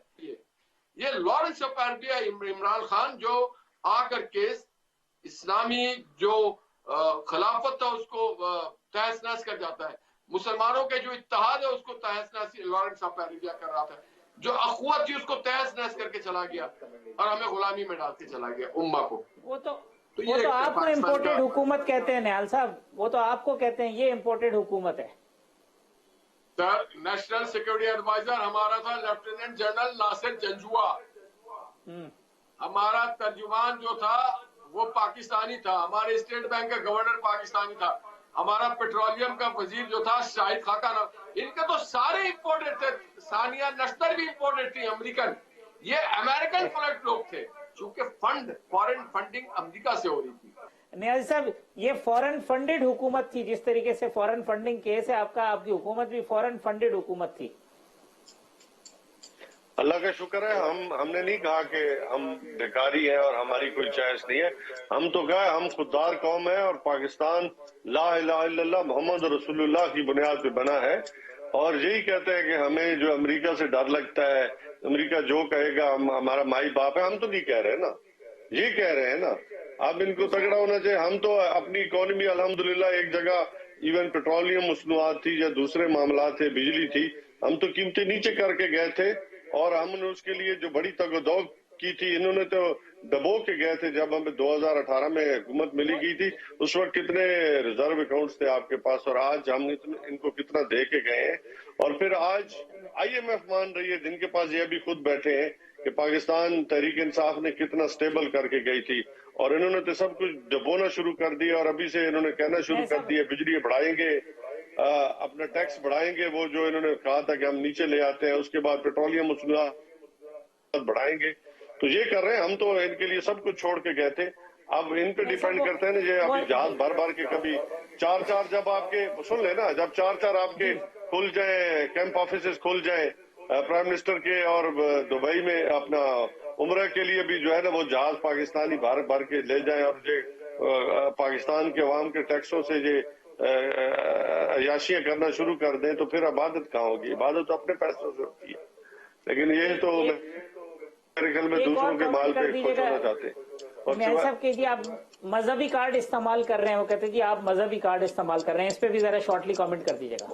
ये Lawrence of Arabia Imran Khan जो आकर के इस्लामी जो खिलाफत था उसको तहस नहस कर जाता है, मुसलमानों के जो इत्तेहाद है उसको तहस नहस लॉरेंस ऑफ अरेबिया कर रहा था, जो अखुवत थी उसको तहस नहस करके चला गया और हमें गुलामी में डाल के चला गया उम्मा को। वो तो आपको इम्पोर्टेड हुकूमत कहते हैं निहाल साहब, वो तो आपको कहते हैं ये इम्पोर्टेड हुकूमत है। सर, नेशनल सिक्योरिटी एडवाइजर हमारा था लेफ्टिनेंट जनरल नासिर जंजुआ। हमारा तर्जुमान जो था वो पाकिस्तानी था, हमारे स्टेट बैंक का गवर्नर पाकिस्तानी था, हमारा पेट्रोलियम का वजीर जो था शाहिद खाका, इनके तो सारे इम्पोर्टेड थे। सानिया नश्तर भी इम्पोर्टेड थी, अमेरिकन। ये अमेरिकन प्रोडक्ट लोग थे, चूंकि फॉरेन फंडिंग अमेरिका से हो रही थी। नियाज़ साहब, ये फॉरेन फंडेड हुकूमत थी, जिस तरीके से फॉरेन फंडिंग केस है आपका, आपकी हुकूमत भी फॉरेन फंडेड हुकूमत थी। अल्लाह का शुक्र है, हमने नहीं कहा कि हम भिखारी हैं और हमारी कोई चॉइस नहीं है। हम तो कहा हम खुददार कौम है और पाकिस्तान ला इलाहा इल्लल्लाह मोहम्मद रसूलुल्लाह की बुनियाद पे बना है। और यही कहते हैं कि हमें जो अमेरिका से डर लगता है, अमेरिका जो कहेगा हम हमारा माई बाप है, हम तो नहीं कह रहे ना, ये कह रहे हैं ना। अब इनको तगड़ा होना चाहिए। हम तो अपनी इकोनॉमी अल्हम्दुलिल्लाह एक जगह इवन पेट्रोलियम मसनूआत थी या दूसरे मामला थे, बिजली थी, हम तो कीमतें नीचे करके गए थे और हमने उसके लिए जो बड़ी तगदौग की थी, इन्होंने तो दबो के गए थे। जब हमें 2018 में हुकूमत मिली गई थी उस वक्त कितने रिजर्व अकाउंट्स थे आपके पास, और आज हम इनको कितना दे के गए हैं। और फिर आज IMF मान रही है, जिनके पास ये भी खुद बैठे हैं, कि पाकिस्तान तहरीक इंसाफ ने कितना स्टेबल करके गई थी, और इन्होंने तो सब कुछ दबोना शुरू कर दिया। और अभी से इन्होंने कहना शुरू कर दिया बिजली बढ़ाएंगे, अपना टैक्स बढ़ाएंगे, वो जो इन्होंने कहा था कि हम नीचे ले आते हैं, उसके बाद पेट्रोलियम मसनूआत बढ़ाएंगे। तो ये कर रहे हैं। हम तो इनके लिए सब कुछ छोड़ के गए थे। अब इन पे डिपेंड करते हैं ना, ये अभी जहाज भर भर के कभी 4-4 जब आपके सुन लेना, जब 4-4 आपके खुल जाए, कैंप ऑफिस खुल जाए प्राइम मिनिस्टर के, और दुबई में अपना उम्रा के लिए भी जो है ना वो जहाज पाकिस्तानी भर भर के ले जाए, और ये पाकिस्तान के अवाम के टैक्सों से ये अयाशियां करना शुरू कर दें, तो फिर इबादत कहाँ होगी? इबादत तो अपने पैसों से होती है। लेकिन ये तो मेरे ख्याल में दूसरों के माल पे खुश होना चाहते हैं। और साहब के जी आप मजहबी कार्ड इस्तेमाल कर रहे हैं, वो कहते हैं जी आप मजहबी कार्ड इस्तेमाल कर रहे हैं, इस पे भी जरा शॉर्टली कमेंट कर दीजिएगा।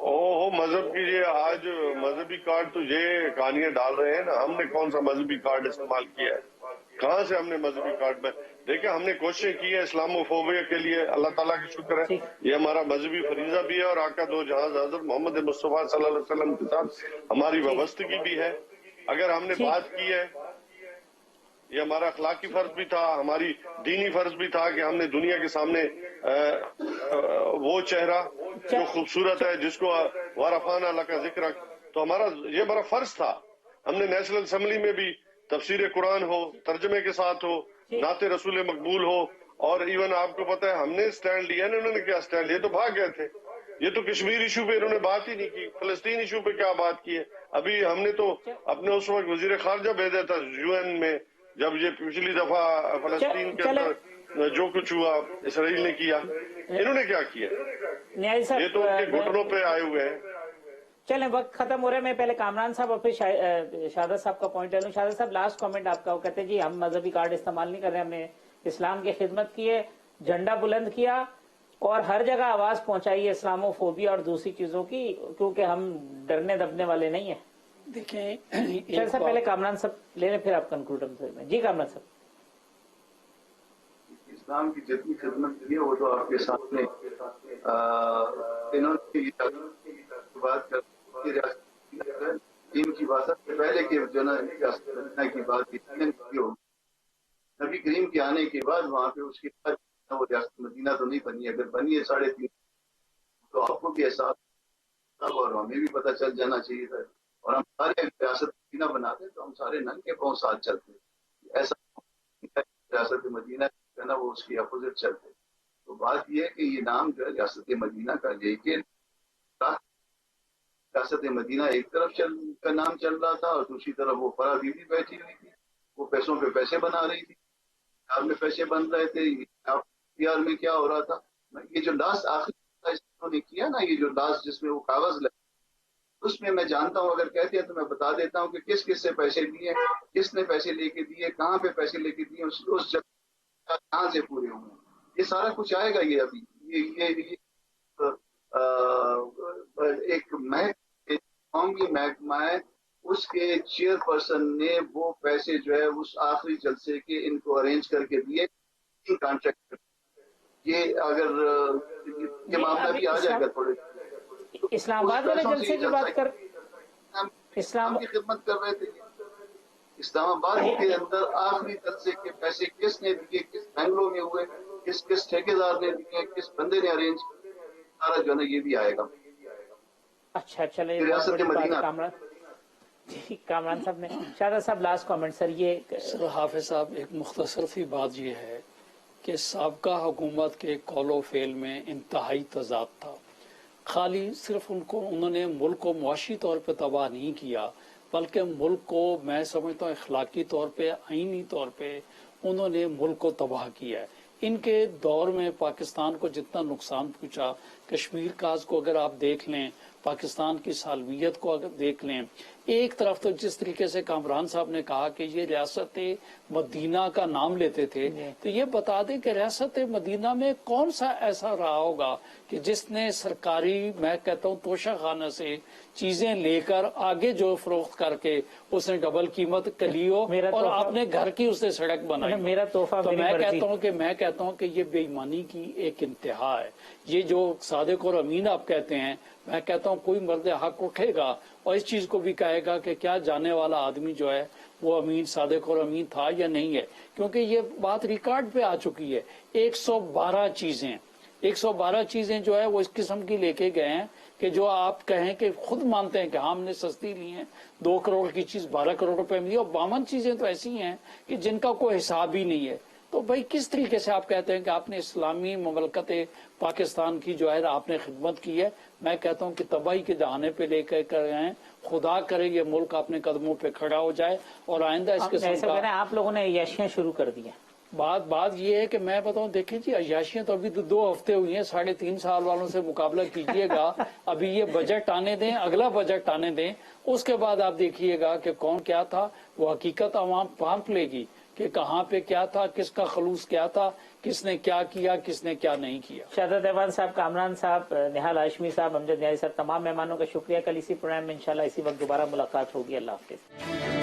ओहो, मजहब की ये आज मजहबी कार्ड तो ये कहानियां डाल रहे हैं ना। हमने कौन सा मजहबी कार्ड इस्तेमाल किया है? कहाँ से हमने मजहबी कार्ड में देखिए, हमने कोशिश की है इस्लामोफोबिया के लिए, अल्लाह ताला की शुक्र है, ये हमारा मजहबी फरीजा भी है, और आका दो जहां हजरत मोहम्मद मुस्तफा सल्लल्लाहु अलैहि वसल्लम के साथ हमारी वाबस्तगी भी है। अगर हमने बात की है, ये हमारा अखलाकी फर्ज भी था, हमारी दीनी फर्ज भी था कि हमने दुनिया के सामने वो चेहरा जो खूबसूरत है, जिसको वारफाना अल्लाह का जिक्र, तो हमारा ये बड़ा फर्ज था। हमने नेशनल असेंबली में भी तफसीर कुरान हो, तर्जमे के साथ हो, नाते रसूल मकबूल हो, और इवन आपको पता है हमने स्टैंड लिया ना, उन्होंने क्या स्टैंड लिया? तो भाग गए थे। ये तो कश्मीर इशू पे इन्होंने बात ही नहीं की, फलस्तीन इशू पे क्या बात की है? अभी हमने तो अपने उस वक्त वजीर खारजा भेजा था UN में, जब ये पिछली दफा फलस्तीन के अंदर जो कुछ हुआ इसराइल ने किया, इन्होंने क्या किया? ये तो उनके घुटनों पे आए हुए हैं। चलें, वक्त खत्म हो रहा है। मैं पहले कामरान साहब और फिर शाहदा साहब का पॉइंट ले लूं। शाहदा साहब, लास्ट कमेंट आपका। वो कहते हैं जी हम मजहबी कार्ड इस्तेमाल नहीं कर रहे, हमने इस्लाम की खिदमत की है, झंडा बुलंद किया और हर जगह आवाज पहुंचाई है इस्लामोफोबिया और दूसरी चीजों की, क्योंकि हम डरने दबने वाले नहीं है। देखें, सर पहले कामरान साहब ले लें, फिर आप कंक्लूड में। जी कामरान साहब। इस्लाम की जितनी खिदमत की है वो तो आपके सामने इन्होंने बात कर टीम की बात सबसे पहले कि जो ना मदीना की बात की होगी, नबी करीम के आने के बाद वहाँ पे उसके बाद वो रियासत मदीना तो नहीं बनी। अगर बनी है 3.5 तो आपको भी एहसास और हमें भी पता चल जाना चाहिए था। और हम सारे रियासत मदीना बनाते तो हम सारे नंगे पांव साथ चलते, ऐसा रियासत मदीना है ना वो उसकी अपोजिट चलते। तो बात यह है कि ये नाम जो है रियासत मदीना का लेके रियासत मदीना एक तरफ का नाम चल रहा था और दूसरी तरफ वो फरा बीबी बैठी हुई थी, वो पैसों पे पैसे बना रही थी, बिहार में पैसे बन रहे थे। बिहार में क्या हो रहा था, ये जो लास्ट आखिरी इन्होंने किया ना, ये जो लास्ट जिसमें वो कागज लगे, उसमें मैं जानता हूँ, अगर कहते हैं तो मैं बता देता हूँ कि किस किस से पैसे दिए, किसने पैसे लेके दिए, कहाँ पे पैसे लेके दिए, उस जगह कहाँ से पूरे हुए, ये सारा कुछ आएगा। ये अभी ये एक महकमा है, उसके चेयरपर्सन ने वो पैसे जो है उस आखिरी जलसे के इनको अरेंज करके दिए कॉन्ट्रैक्ट। ये अगर ये मामला भी आ जाएगा थोड़े इस्लामाबाद वाले जलसे की बात कर, इस्लाम की खिदमत कर रहे थे। इस्लामाबाद के अंदर आखिरी जलसे के पैसे किसने दिए, किस बैंगलों में हुए, किस किस ठेकेदार ने दिए, किस बंदे ने अरेंज, सारा जो है ये भी आएगा। अच्छा चले, कामरान साहब ने, शाहद साहब लास्ट कमेंट सर। ये सर हाफिज साहब, एक मुख्तसर सी बात ये है कि साबका हुकूमत के कौलो फेल में इंतहाई तजाद था। खाली सिर्फ उन्होंने मुल्क को मुआशी तौर पे तबाह नहीं किया, बल्कि मुल्क को मैं समझता हूँ अखलाकी तौर पे, आईनी तौर पे उन्होंने मुल्क को तबाह किया है। इनके दौर में पाकिस्तान को जितना नुकसान पहुंचा, कश्मीर काज को अगर आप देख लें, पाकिस्तान की सालवियत को अगर देख लें, एक तरफ तो जिस तरीके से कामरान साहब ने कहा कि ये रियासत मदीना का नाम लेते थे, तो ये बता दें कि रियासत मदीना में कौन सा ऐसा रहा होगा कि जिसने सरकारी, मैं कहता हूँ तोशा खाना से चीजें लेकर आगे जो फरोख्त करके उसने डबल कीमत ली हो और अपने घर की उसने सड़क बनाई। मेरा तोहफा, तो मैं कहता हूँ कि ये बेईमानी की एक इंतहा है। ये जो सादिक और अमीन आप कहते हैं, मैं कहता हूँ कोई मर्द हक उठेगा और इस चीज को भी कहेगा कि क्या जाने वाला आदमी जो है वो अमीन, सादिक और अमीन था या नहीं है, क्योंकि ये बात रिकॉर्ड पे आ चुकी है। 112 चीजें जो है वो इस किस्म की लेके गए हैं कि जो आप कहें कि खुद मानते हैं कि हमने सस्ती ली है, 2 करोड़ की चीज 12 करोड़ रुपए में ली, और 52 चीजें तो ऐसी हैं कि जिनका कोई हिसाब ही नहीं है। तो भाई किस तरीके से आप कहते हैं कि आपने इस्लामी ममलकत पाकिस्तान की जो है आपने खिदमत की है। मैं कहता हूं कि तबाही के दहाने पे लेकर गए, खुदा करे ये मुल्क अपने कदमों पे खड़ा हो जाए और आइंदा इसके साथ आप लोगों ने अय्याशियां शुरू कर दी हैं। बात ये है कि मैं बताऊं, देखिए जी, अय्याशियां तो अभी तो 2 हफ्ते हुई हैं, 3.5 साल वालों से मुकाबला कीजिएगा। अभी ये बजट आने दें, अगला बजट आने दें, उसके बाद आप देखिएगा कि कौन क्या था, वो हकीकत आवाम पांप लेगी कि कहाँ पे क्या था, किसका खलूस क्या था, किसने क्या किया, किसने क्या नहीं किया। शाहद देवान साहब, कामरान साहब, निहाल हाशमी साहब, अमजद न्यारी साहब, तमाम मेहमानों का शुक्रिया। कल इसी प्रोग्राम में इंशाल्लाह इसी वक्त दोबारा मुलाकात होगी। अल्लाह हाफिज।